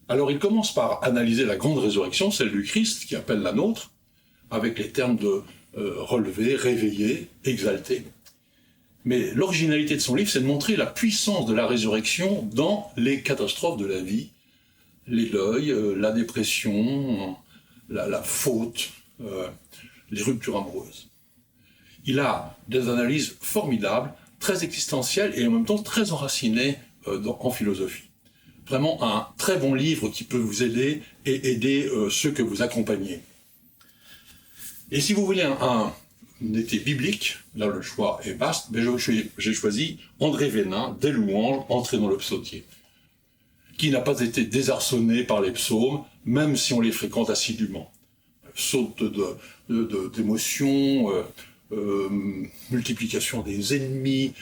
Alors il commence par analyser la grande résurrection, celle du Christ, qui appelle la nôtre, avec les termes de relever, réveiller, exalter. Mais l'originalité de son livre, c'est de montrer la puissance de la résurrection dans les catastrophes de la vie, les deuils, la dépression, la faute, les ruptures amoureuses. Il a des analyses formidables, très existentielles et en même temps très enracinées en philosophie. Vraiment un très bon livre qui peut vous aider et aider ceux que vous accompagnez. Et si vous voulez un été biblique, là le choix est vaste, mais j'ai choisi André Vénin, Des louanges, Entrée dans le psautier, qui n'a pas été désarçonné par les psaumes, même si on les fréquente assidûment. Saute d'émotions, multiplication des ennemis,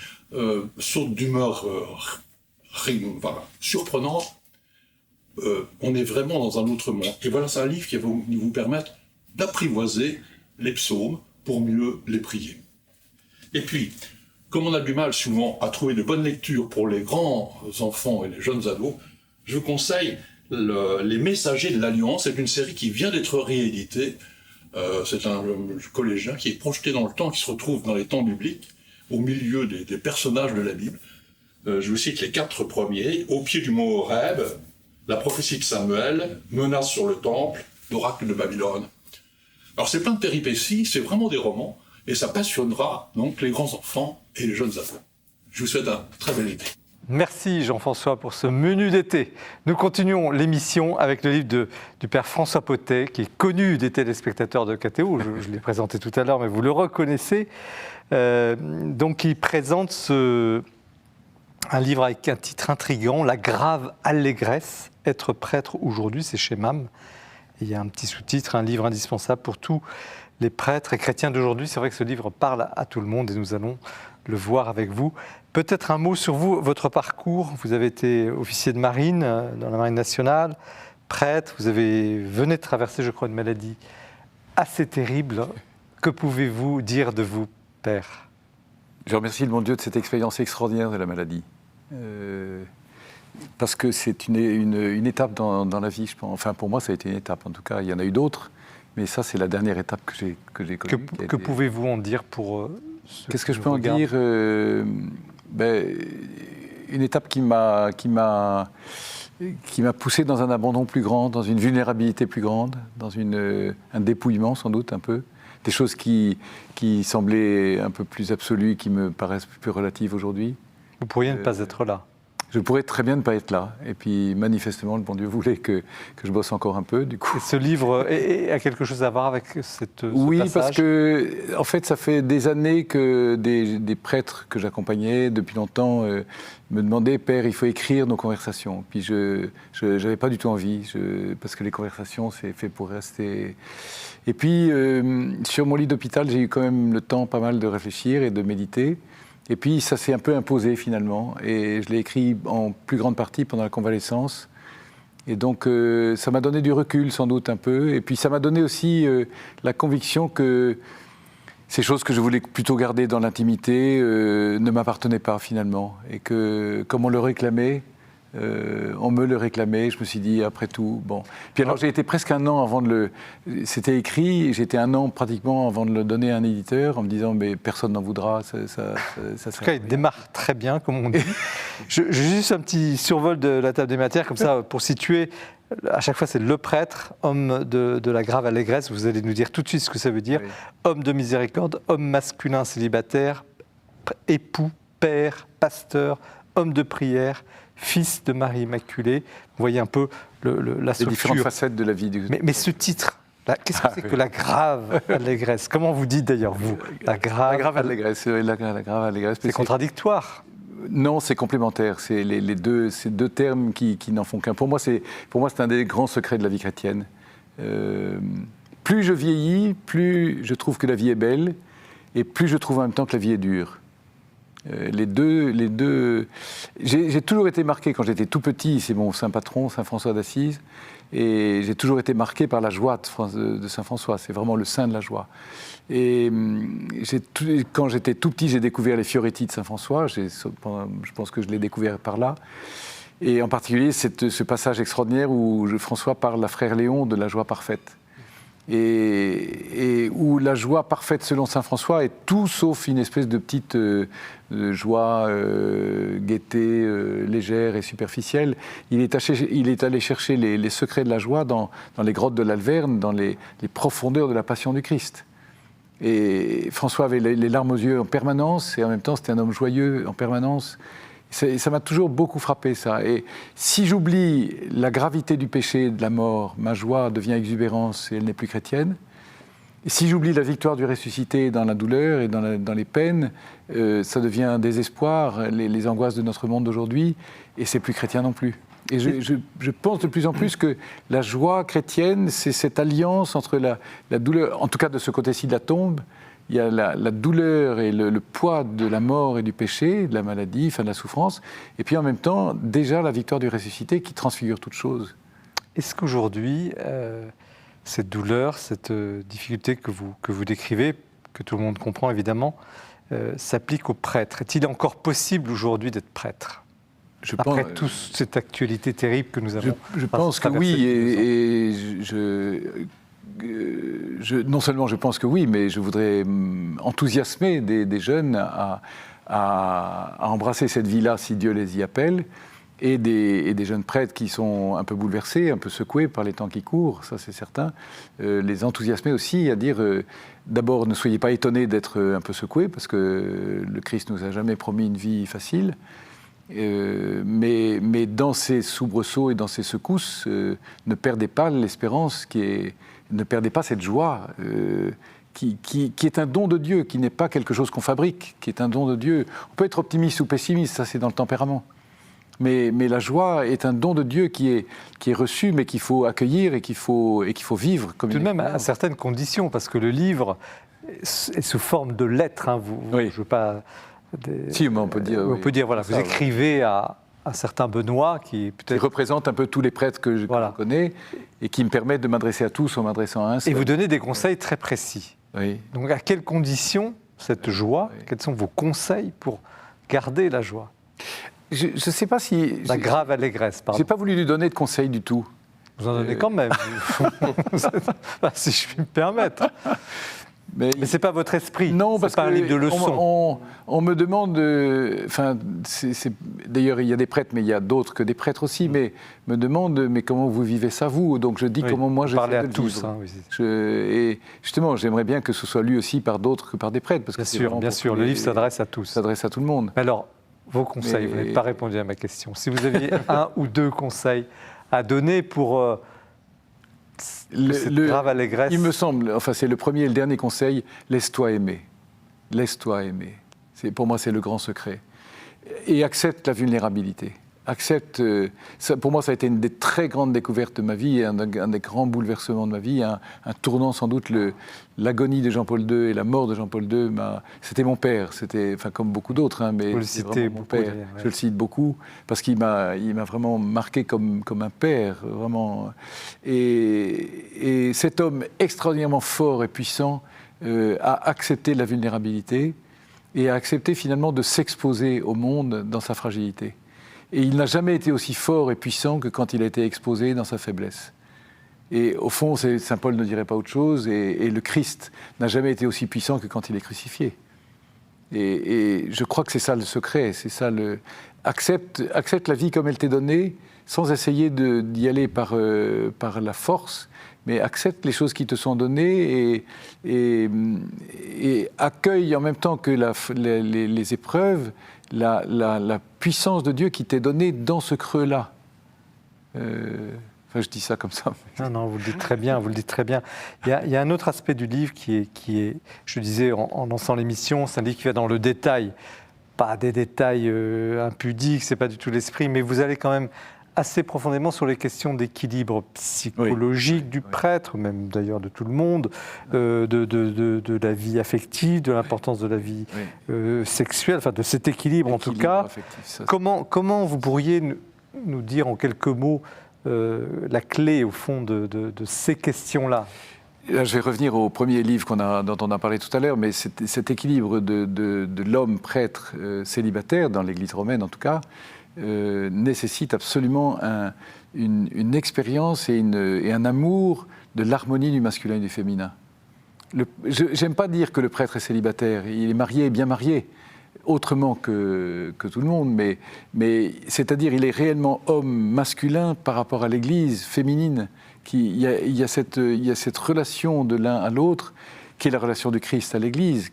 saute d'humeur surprenante. On est vraiment dans un autre monde. Et voilà, c'est un livre qui va vous permettre d'apprivoiser les psaumes pour mieux les prier. Et puis, comme on a du mal souvent à trouver de bonnes lectures pour les grands enfants et les jeunes ados, je vous conseille Les Messagers de l'Alliance. C'est une série qui vient d'être rééditée. C'est un collégien qui est projeté dans le temps, qui se retrouve dans les temps bibliques, au milieu des personnages de la Bible. Je vous cite les 4 premiers. Au pied du mont Horeb, la prophétie de Samuel, menace sur le temple, l'oracle de Babylone. Alors c'est plein de péripéties, c'est vraiment des romans, et ça passionnera donc les grands enfants et les jeunes ados. Je vous souhaite un très bel été. Merci Jean-François pour ce menu d'été. Nous continuons l'émission avec le livre du père François Pottet, qui est connu des téléspectateurs de KTO. Je l'ai présenté tout à l'heure, mais vous le reconnaissez. Donc il présente un livre avec un titre intriguant, La grave allégresse, être prêtre aujourd'hui, c'est chez MAM. Et il y a un petit sous-titre, un livre indispensable pour tous les prêtres et chrétiens d'aujourd'hui. C'est vrai que ce livre parle à tout le monde et nous allons le voir avec vous. Peut-être un mot sur vous, votre parcours. Vous avez été officier de marine dans la marine nationale, prêtre. Vous venez de traverser, je crois, une maladie assez terrible. Que pouvez-vous dire de vous, père? Je remercie le bon Dieu de cette expérience extraordinaire de la maladie. Parce que c'est une étape dans la vie, je pense. Enfin, pour moi, ça a été une étape. En tout cas, il y en a eu d'autres. Mais ça, c'est la dernière étape que j'ai connue. Que pouvez-vous en dire pour Qu'est-ce que je peux en dire? Une étape qui m'a poussé dans un abandon plus grand, dans une vulnérabilité plus grande, dans un dépouillement sans doute un peu. Des choses qui semblaient un peu plus absolues, qui me paraissent plus relatives aujourd'hui. Vous pourriez ne pas être là. Je pourrais très bien ne pas être là. Et puis, manifestement, le bon Dieu voulait que je bosse encore un peu, du coup. Et ce livre a quelque chose à voir avec ce Oui, passage? parce que, en fait, ça fait des années que des prêtres que j'accompagnais, depuis longtemps, me demandaient « Père, il faut écrire nos conversations ». Puis, je n'avais pas du tout envie, parce que les conversations, c'est fait pour rester... Et puis, sur mon lit d'hôpital, j'ai eu quand même le temps pas mal de réfléchir et de méditer. Et puis, ça s'est un peu imposé, finalement. Et je l'ai écrit en plus grande partie pendant la convalescence. Et donc, ça m'a donné du recul, sans doute, un peu. Et puis, ça m'a donné aussi la conviction que ces choses que je voulais plutôt garder dans l'intimité ne m'appartenaient pas, finalement. Et que, comme on le réclamait, on me le réclamait, je me suis dit, après tout, bon. Puis alors, j'ai été presque un an avant de le... C'était écrit, j'étais un an pratiquement avant de le donner à un éditeur, en me disant, mais personne n'en voudra, ça en tout cas, il démarre très bien, comme on dit. J'ai juste un petit survol de la table des matières, comme ça, pour situer. à chaque fois c'est le prêtre, homme de la grave allégresse, vous allez nous dire tout de suite ce que ça veut dire, Oui. homme de miséricorde, homme masculin célibataire, époux, père, pasteur, homme de prière, fils de Marie Immaculée. Vous voyez un peu la Les différentes structure. facettes de la vie du Mais ce titre, là, qu'est-ce que c'est oui. que la grave allégresse? Comment vous dites d'ailleurs, vous? La grave allégresse. La grave allégresse. C'est contradictoire. Non, c'est complémentaire. C'est ces deux termes qui n'en font qu'un. Pour moi, c'est un des grands secrets de la vie chrétienne. Plus je vieillis, plus je trouve que la vie est belle, et plus je trouve en même temps que la vie est dure. Les deux. J'ai toujours été marqué quand j'étais tout petit. C'est mon saint patron, saint François d'Assise, et j'ai toujours été marqué par la joie de saint François. C'est vraiment le saint de la joie. Et quand j'étais tout petit, j'ai découvert les Fioretti de saint François. Je pense que je l'ai découvert par là. Et en particulier, ce passage extraordinaire où François parle à frère Léon de la joie parfaite. Et où la joie parfaite selon saint François est tout sauf une espèce de petite joie, gaieté, légère et superficielle. Il est allé chercher les secrets de la joie dans les grottes de l'Alverne, dans les profondeurs de la passion du Christ. Et François avait les larmes aux yeux en permanence, et en même temps c'était un homme joyeux en permanence. Ça m'a toujours beaucoup frappé, ça. Et si j'oublie la gravité du péché, de la mort, ma joie devient exubérance et elle n'est plus chrétienne. Et si j'oublie la victoire du ressuscité dans la douleur et dans les peines, ça devient désespoir, les angoisses de notre monde d'aujourd'hui, et c'est plus chrétien non plus. Et je pense de plus en plus que la joie chrétienne, c'est cette alliance entre la douleur, en tout cas de ce côté-ci de la tombe. Il y a la douleur et le poids de la mort et du péché, de la maladie, de la souffrance, et puis en même temps, déjà la victoire du ressuscité qui transfigure toute chose. Est-ce qu'aujourd'hui, cette douleur, cette difficulté que vous décrivez, que tout le monde comprend évidemment, s'applique aux prêtres? Est-il encore possible aujourd'hui d'être prêtre? Après toute cette actualité terrible que nous avons je pense que oui, et non seulement je pense que oui, mais je voudrais enthousiasmer des jeunes à embrasser cette vie-là si Dieu les y appelle, et des jeunes prêtres qui sont un peu bouleversés, un peu secoués par les temps qui courent, ça c'est certain, les enthousiasmer aussi à dire d'abord ne soyez pas étonnés d'être un peu secoués, parce que le Christ nous a jamais promis une vie facile. Mais dans ces soubresauts et dans ces secousses, ne perdez pas l'espérance ne perdez pas cette joie qui est un don de Dieu, qui n'est pas quelque chose qu'on fabrique, qui est un don de Dieu. On peut être optimiste ou pessimiste, ça c'est dans le tempérament. Mais la joie est un don de Dieu qui est reçu, mais qu'il faut accueillir et qu'il faut vivre comme tout de même à certaines conditions, parce que le livre est sous forme de lettres. Hein, oui. Je veux pas. Si, mais on peut dire. On peut dire, voilà, vous écrivez à certain Benoît qui peut-être. Qui représente un peu tous les prêtres que je connais et qui me permettent de m'adresser à tous en m'adressant à un seul. Et vous donnez des conseils très précis. Oui. Donc, à quelles conditions cette joie? Oui. Quels sont vos conseils pour garder la joie? Je ne sais pas si. La grave allégresse, pardon. Je n'ai pas voulu lui donner de conseils du tout. Vous en donnez quand même, si je puis me permettre. Mais ce n'est pas votre esprit. Non, parce pas un livre de leçons. On me demande. D'ailleurs, il y a des prêtres, mais il y a d'autres que des prêtres aussi. Mais me demandent, mais comment vous vivez ça, vous? Donc je dis comment moi j'essaie de le tous, vivre. Et justement, j'aimerais bien que ce soit lu aussi par d'autres que par des prêtres. Parce bien sûr, le livre s'adresse à tous. S'adresse à tout le monde. Alors, vos conseils, vous n'avez pas répondu à ma question. Si vous aviez un ou deux conseils à donner pour cette grave allégresse. Il me semble, enfin c'est le premier et le dernier conseil, laisse-toi aimer. Laisse-toi aimer. Pour moi, c'est le grand secret. Et accepte la vulnérabilité. Accepte, pour moi, ça a été une des très grandes découvertes de ma vie, et un des grands bouleversements de ma vie, un tournant sans doute, l'agonie de Jean-Paul II et la mort de Jean-Paul II. C'était mon père, c'était, enfin comme beaucoup d'autres, hein, mais vous le citez mon père. Ouais. Je le cite beaucoup parce qu'il m'a vraiment marqué comme un père, vraiment. Et cet homme extraordinairement fort et puissant a accepté la vulnérabilité et a accepté finalement de s'exposer au monde dans sa fragilité. Et il n'a jamais été aussi fort et puissant que quand il a été exposé dans sa faiblesse. Et au fond, Saint Paul ne dirait pas autre chose, et le Christ n'a jamais été aussi puissant que quand il est crucifié. Et je crois que c'est ça le secret, c'est ça accepte la vie comme elle t'est donnée, sans essayer d'y aller par la force, mais accepte les choses qui te sont données et accueille en même temps que les épreuves la puissance de Dieu qui t'est donnée dans ce creux-là. Enfin, je dis ça comme ça. Non, vous le dites très bien, vous le dites très bien. Il y a un autre aspect du livre qui est je disais en lançant l'émission, c'est un livre qui va dans le détail, pas des détails impudiques, c'est pas du tout l'esprit, mais vous allez quand même assez profondément sur les questions d'équilibre psychologique du prêtre, même d'ailleurs de tout le monde, de la vie affective, de l'importance de la vie sexuelle, enfin de cet équilibre en tout cas. Comment vous pourriez nous dire en quelques mots la clé au fond de ces questions-là? Là, je vais revenir au premier livre dont on a parlé tout à l'heure, mais cet équilibre de l'homme prêtre célibataire, dans l'Église romaine en tout cas, nécessite absolument une expérience et un amour de l'harmonie du masculin et du féminin. J'aime pas dire que le prêtre est célibataire, il est marié, bien marié, autrement que tout le monde, mais c'est-à-dire il est réellement homme masculin par rapport à l'Église féminine. Il y a cette relation de l'un à l'autre, qui est la relation du Christ à l'Église,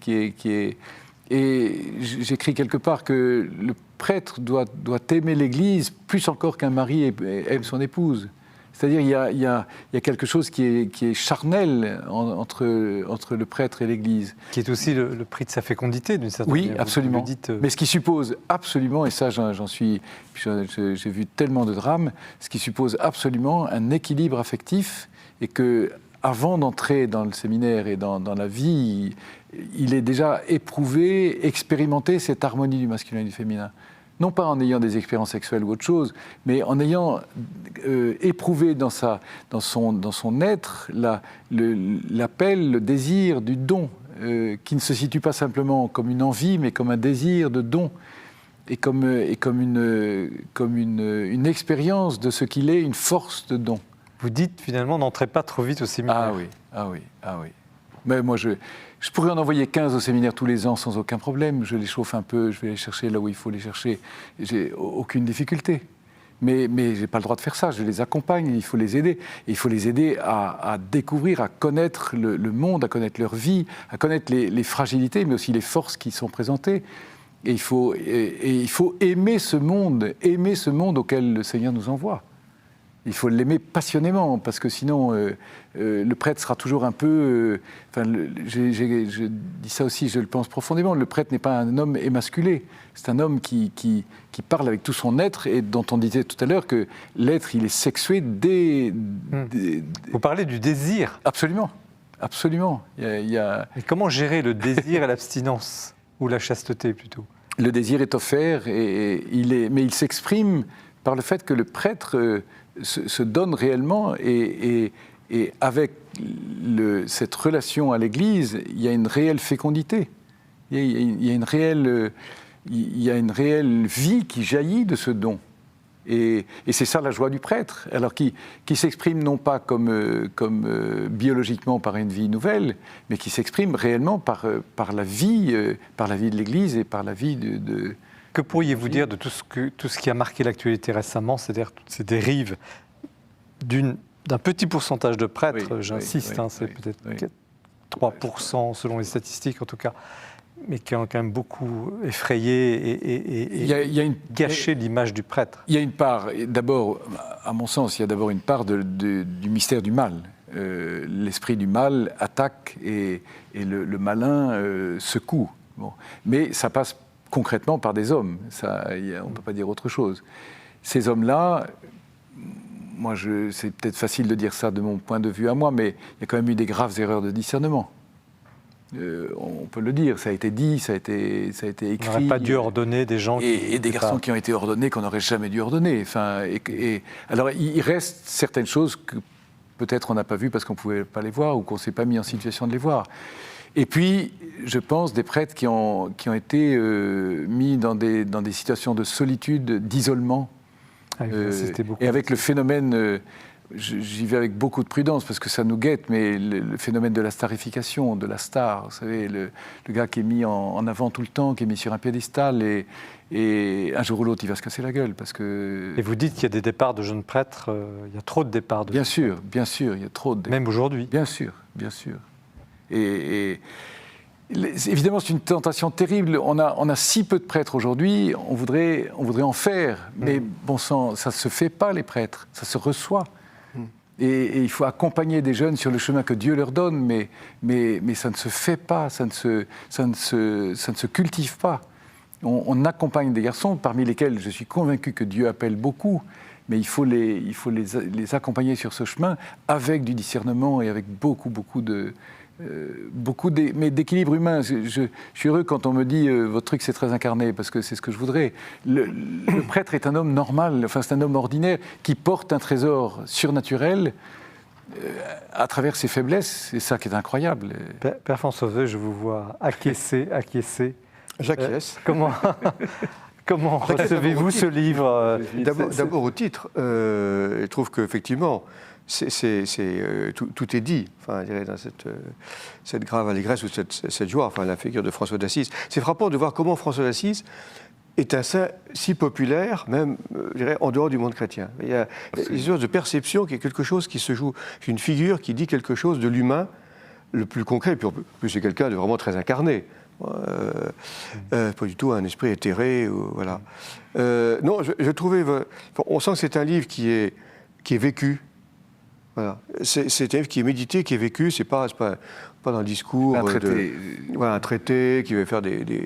et j'écris quelque part que le prêtre doit aimer l'Église plus encore qu'un mari aime son épouse. C'est-à-dire il y a quelque chose qui est charnel entre le prêtre et l'Église. Qui est aussi le prix de sa fécondité, d'une certaine manière. Oui, absolument. Mais ce qui suppose absolument, et ça j'ai vu tellement de drames, ce qui suppose absolument un équilibre affectif, et que avant d'entrer dans le séminaire et dans la vie, il est déjà éprouvé, expérimenté cette harmonie du masculin et du féminin. Non pas en ayant des expériences sexuelles ou autre chose, mais en ayant éprouvé dans son être l'appel, le désir du don, qui ne se situe pas simplement comme une envie, mais comme un désir de don, et comme une expérience de ce qu'il est, une force de don. Vous dites finalement, n'entrez pas trop vite au séminaire. Ah oui. Mais moi, je pourrais en envoyer 15 au séminaire tous les ans sans aucun problème. Je les chauffe un peu, je vais les chercher là où il faut les chercher. J'ai aucune difficulté. Mais je n'ai pas le droit de faire ça. Je les accompagne, il faut les aider. Et il faut les aider à découvrir, à connaître le monde, à connaître leur vie, à connaître les fragilités, mais aussi les forces qui sont présentées. Et il faut aimer ce monde auquel le Seigneur nous envoie. Il faut l'aimer passionnément, parce que sinon, le prêtre sera toujours un peu... je dis ça aussi, je le pense profondément, le prêtre n'est pas un homme émasculé. C'est un homme qui parle avec tout son être, et dont on disait tout à l'heure que l'être, il est sexué dès... Vous parlez du désir. Absolument. Et comment gérer le désir et l'abstinence, ou la chasteté plutôt? Le désir est offert, mais il s'exprime par le fait que le prêtre... se donne réellement, et avec cette relation à l'Église, il y a une réelle fécondité, il y a une réelle vie qui jaillit de ce don. Et c'est ça la joie du prêtre, alors qui s'exprime non pas comme biologiquement par une vie nouvelle, mais qui s'exprime réellement par la vie de l'Église et par la vie de Que pourriez-vous dire de tout ce qui a marqué l'actualité récemment, c'est-à-dire toutes ces dérives d'un petit pourcentage de prêtres, j'insiste, c'est peut-être 3% selon les statistiques en tout cas, mais qui ont quand même beaucoup effrayé et gâché l'image du prêtre. Il y a une part, d'abord, à mon sens, il y a d'abord une part du mystère du mal. L'esprit du mal attaque et le malin secoue. Bon. Mais ça passe concrètement par des hommes, on ne peut pas dire autre chose. Ces hommes-là, c'est peut-être facile de dire ça de mon point de vue à moi, mais il y a quand même eu des graves erreurs de discernement. On peut le dire, ça a été dit, ça a été écrit. On n'aurait pas dû ordonner des gens et des garçons qui ont été ordonnés qu'on n'aurait jamais dû ordonner. Alors il reste certaines choses que peut-être on n'a pas vues parce qu'on ne pouvait pas les voir ou qu'on ne s'est pas mis en situation de les voir. Et puis, je pense, des prêtres qui ont été mis dans des situations de solitude, d'isolement. Et avec le phénomène j'y vais avec beaucoup de prudence parce que ça nous guette, mais le phénomène de la starification, de la star, vous savez, le gars qui est mis en avant tout le temps, qui est mis sur un piédestal, et un jour ou l'autre, il va se casser la gueule parce que... Et vous dites qu'il y a des départs de jeunes prêtres, il y a trop de départs de Bien sûr, il y a trop de départs. Même aujourd'hui. Bien sûr. Et évidemment, c'est une tentation terrible. On a si peu de prêtres aujourd'hui, on voudrait en faire. Mais bon sang, ça ne se fait pas, les prêtres. Ça se reçoit. Et il faut accompagner des jeunes sur le chemin que Dieu leur donne, mais ça ne se fait pas, ça ne se cultive pas. On accompagne des garçons, parmi lesquels je suis convaincu que Dieu appelle beaucoup, mais il faut les accompagner sur ce chemin avec du discernement et avec beaucoup d'équilibre humain. Je suis heureux quand on me dit votre truc c'est très incarné, parce que c'est ce que je voudrais. Le prêtre est un homme normal, enfin c'est un homme ordinaire qui porte un trésor surnaturel à travers ses faiblesses. C'est ça qui est incroyable. Père François, je vous vois acquiescer. J'acquiesce. Comment recevez-vous ce livre D'abord au titre. Je trouve qu'effectivement, tout est dit, enfin, je dirais, dans cette grave allégresse ou cette joie, enfin, la figure de François d'Assise. C'est frappant de voir comment François d'Assise est un saint si populaire, même, je dirais, en dehors du monde chrétien. Il y a une sorte de perception qui est quelque chose qui se joue, une figure qui dit quelque chose de l'humain le plus concret, et puis en plus c'est quelqu'un de vraiment très incarné. Pas du tout un esprit éthéré, voilà. Non, je trouvais... On sent que c'est un livre qui est vécu. Voilà. C'est un livre qui est médité, qui est vécu, c'est pas dans le discours... Un traité. Un traité qui va faire des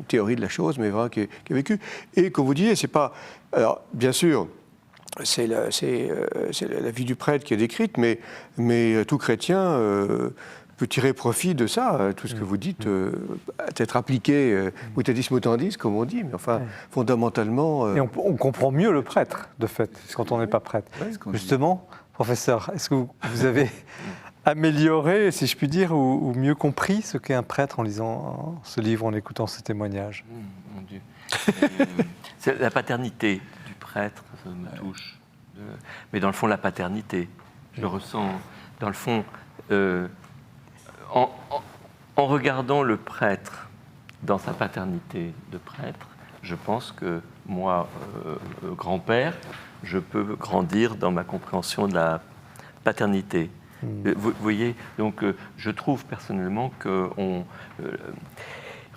théories de la chose, mais vraiment qui est vécu. Et comme vous disiez, c'est pas... Alors, bien sûr, c'est la vie du prêtre qui est décrite, mais tout chrétien... peut tirer profit de ça, tout ce que vous dites, être appliqué mutandis mutandis, comme on dit, mais enfin, fondamentalement... Et on comprend mieux le prêtre, de fait, quand on n'est pas prêtre. Justement, professeur, est-ce que vous avez amélioré, si je puis dire, ou mieux compris ce qu'est un prêtre en lisant ce livre, en écoutant ce témoignage? Mon Dieu. C'est la paternité du prêtre, ça me touche. Mais dans le fond, la paternité, je ressens, dans le fond... En regardant le prêtre dans sa paternité de prêtre, je pense que moi, grand-père, je peux grandir dans ma compréhension de la paternité. Vous voyez, donc je trouve personnellement que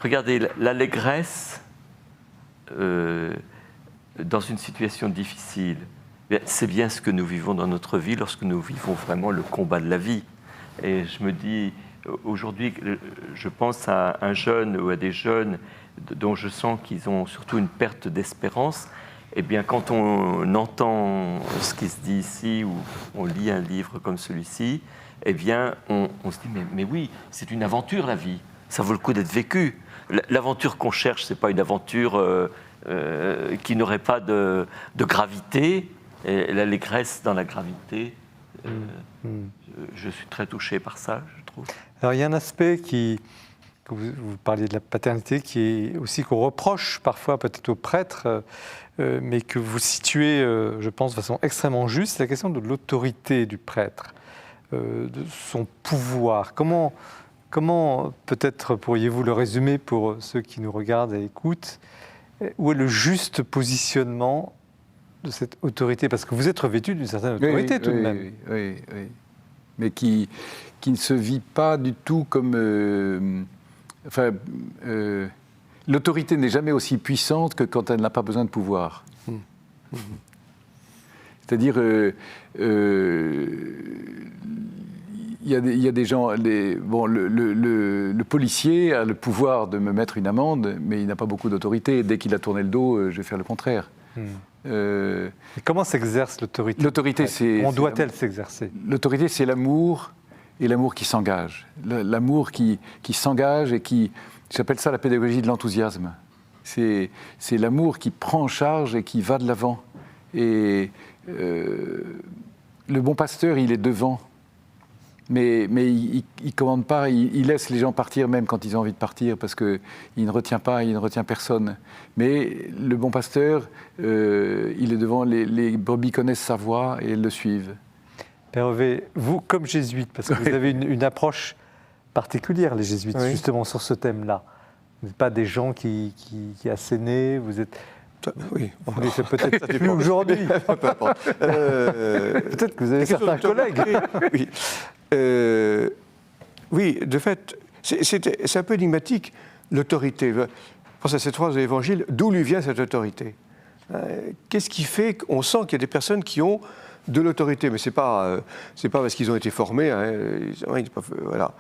regardez, l'allégresse dans une situation difficile, c'est bien ce que nous vivons dans notre vie lorsque nous vivons vraiment le combat de la vie. Et je me dis... Aujourd'hui, je pense à un jeune ou à des jeunes dont je sens qu'ils ont surtout une perte d'espérance. Eh bien, quand on entend ce qui se dit ici ou on lit un livre comme celui-ci, eh bien, on se dit mais oui, c'est une aventure la vie. Ça vaut le coup d'être vécu. L'aventure qu'on cherche, c'est pas une aventure qui n'aurait pas de gravité. Et l'allégresse dans la gravité. Je suis très touché par ça, je trouve. Alors il y a un aspect que vous parliez de la paternité, qui est aussi qu'on reproche parfois peut-être aux prêtres, mais que vous situez, je pense, de façon extrêmement juste, c'est la question de l'autorité du prêtre, de son pouvoir. Comment peut-être pourriez-vous le résumer pour ceux qui nous regardent et écoutent? Où est le juste positionnement de cette autorité? Parce que vous êtes revêtu d'une certaine autorité tout de même. Oui. Mais qui ne se vit pas du tout comme... l'autorité n'est jamais aussi puissante que quand elle n'a pas besoin de pouvoir. C'est-à-dire, il y a des gens... le policier a le pouvoir de me mettre une amende, mais il n'a pas beaucoup d'autorité. Dès qu'il a tourné le dos, je vais faire le contraire. Et comment s'exerce l'autorité? L'autorité, c'est... Comment doit-elle s'exercer? L'autorité, c'est l'amour, et l'amour qui s'engage. L'amour qui s'engage et qui... J'appelle ça la pédagogie de l'enthousiasme. C'est l'amour qui prend en charge et qui va de l'avant. Et le bon pasteur, il est devant. Mais il ne commande pas, il laisse les gens partir même quand ils ont envie de partir parce qu'il ne retient pas, il ne retient personne. Mais le bon pasteur, il est devant, les brebis connaissent sa voix et elles le suivent. Père Hervé, vous, comme jésuite, parce que vous avez une approche particulière, les jésuites, Oui. justement sur ce thème-là. Vous n'êtes pas des gens qui assénaient, vous êtes... Oui. Vous n'êtes peut-être plus dépend. aujourd'hui. Peu importe. Peut-être que vous avez certains collègues. Oui. Oui, de fait, c'est un peu énigmatique, l'autorité. Je pense à cette phrase de l'Évangile, d'où lui vient cette autorité? Qu'est-ce qui fait qu'on sent qu'il y a des personnes qui ont de l'autorité? Mais ce n'est pas parce qu'ils ont été formés, hein, voilà.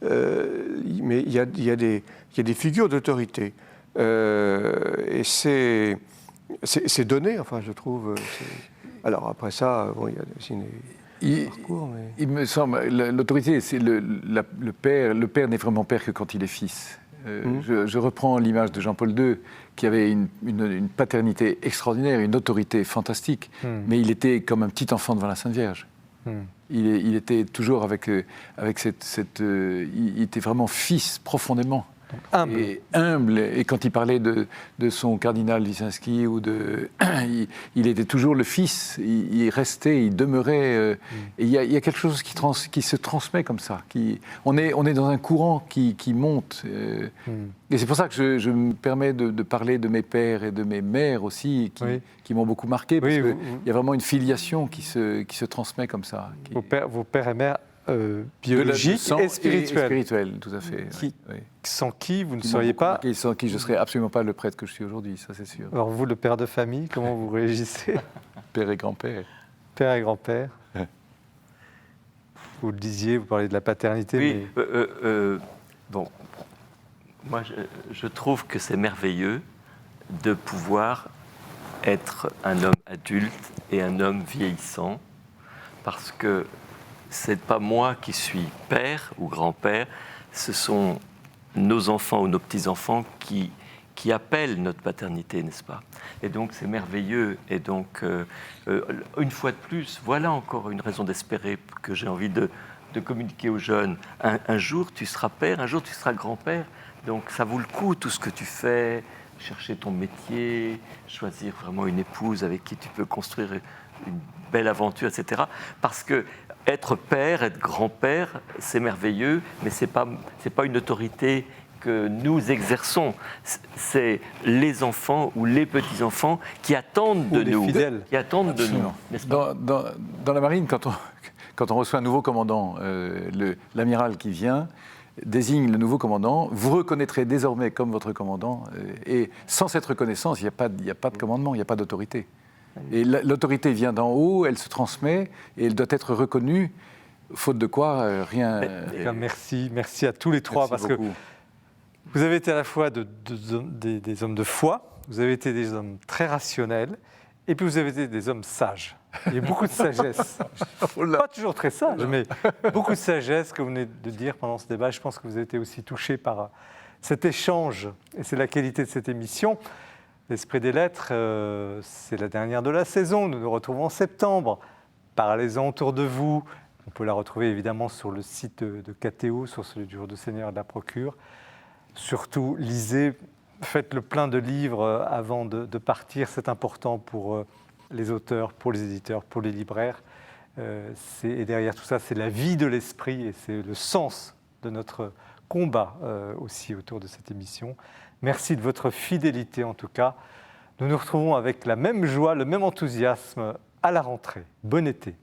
Mais il y a des figures d'autorité. Et c'est donné, enfin, je trouve. Alors après ça, bon, il y a aussi un parcours, mais... Il me semble, l'autorité, c'est le père. Le père n'est vraiment père que quand il est fils. Je reprends l'image de Jean-Paul II, qui avait une paternité extraordinaire, une autorité fantastique, mais il était comme un petit enfant devant la Sainte Vierge. Il était toujours avec cette il était vraiment fils profondément. Humble. Et humble. Et quand il parlait de son cardinal Wyszynski, il était toujours le fils. Il restait, il demeurait. Et il y a quelque chose qui se transmet comme ça. On est dans un courant qui monte. Et c'est pour ça que je me permets de parler de mes pères et de mes mères aussi, qui m'ont beaucoup marqué. Parce qu'il y a vraiment une filiation qui se transmet comme ça. Vos pères et mères biologiques et spirituels. Spirituels, tout à fait. Sans qui vous ne seriez pas... Sans qui je ne serais absolument pas le prêtre que je suis aujourd'hui, ça c'est sûr. Alors vous, le père de famille, comment vous réagissez? Père et grand-père. Père et grand-père. Vous le disiez, vous parlez de la paternité. Oui, mais... bon, moi je trouve que c'est merveilleux de pouvoir être un homme adulte et un homme vieillissant, parce que c'est pas moi qui suis père ou grand-père, ce sont nos enfants ou nos petits-enfants qui appellent notre paternité, n'est-ce pas? Et donc c'est merveilleux. Et donc, une fois de plus, voilà encore une raison d'espérer que j'ai envie de communiquer aux jeunes. Un jour tu seras père, un jour tu seras grand-père. Donc ça vaut le coup tout ce que tu fais, chercher ton métier, choisir vraiment une épouse avec qui tu peux construire une belle aventure, etc. Parce que être père, être grand-père, c'est merveilleux, mais c'est pas une autorité que nous exerçons. C'est les enfants ou les petits-enfants qui attendent de nous. Fidèles. Qui attendent de nous, n'est-ce pas? Dans la marine, quand on reçoit un nouveau commandant, l'amiral qui vient désigne le nouveau commandant, vous reconnaîtrez désormais comme votre commandant, et sans cette reconnaissance, il n'y a pas de commandement, il n'y a pas d'autorité. Et l'autorité vient d'en haut, elle se transmet, et elle doit être reconnue, faute de quoi, rien... Merci à tous les trois, parce que vous avez été à la fois des hommes de foi, vous avez été des hommes très rationnels, et puis vous avez été des hommes sages. Il y a beaucoup de sagesse. Pas toujours très sage, mais beaucoup de sagesse que vous venez de dire pendant ce débat. Je pense que vous avez été aussi touchés par cet échange, et c'est la qualité de cette émission. L'Esprit des Lettres, c'est la dernière de la saison. Nous nous retrouvons en septembre. Parlez-en autour de vous. On peut la retrouver évidemment sur le site de KTO, sur celui du Jour du Seigneur et de la Procure. Surtout, lisez, faites le plein de livres avant de partir. C'est important pour les auteurs, pour les éditeurs, pour les libraires. Et derrière tout ça, c'est la vie de l'esprit et c'est le sens de notre combat aussi autour de cette émission. Merci de votre fidélité en tout cas. Nous nous retrouvons avec la même joie, le même enthousiasme à la rentrée. Bon été.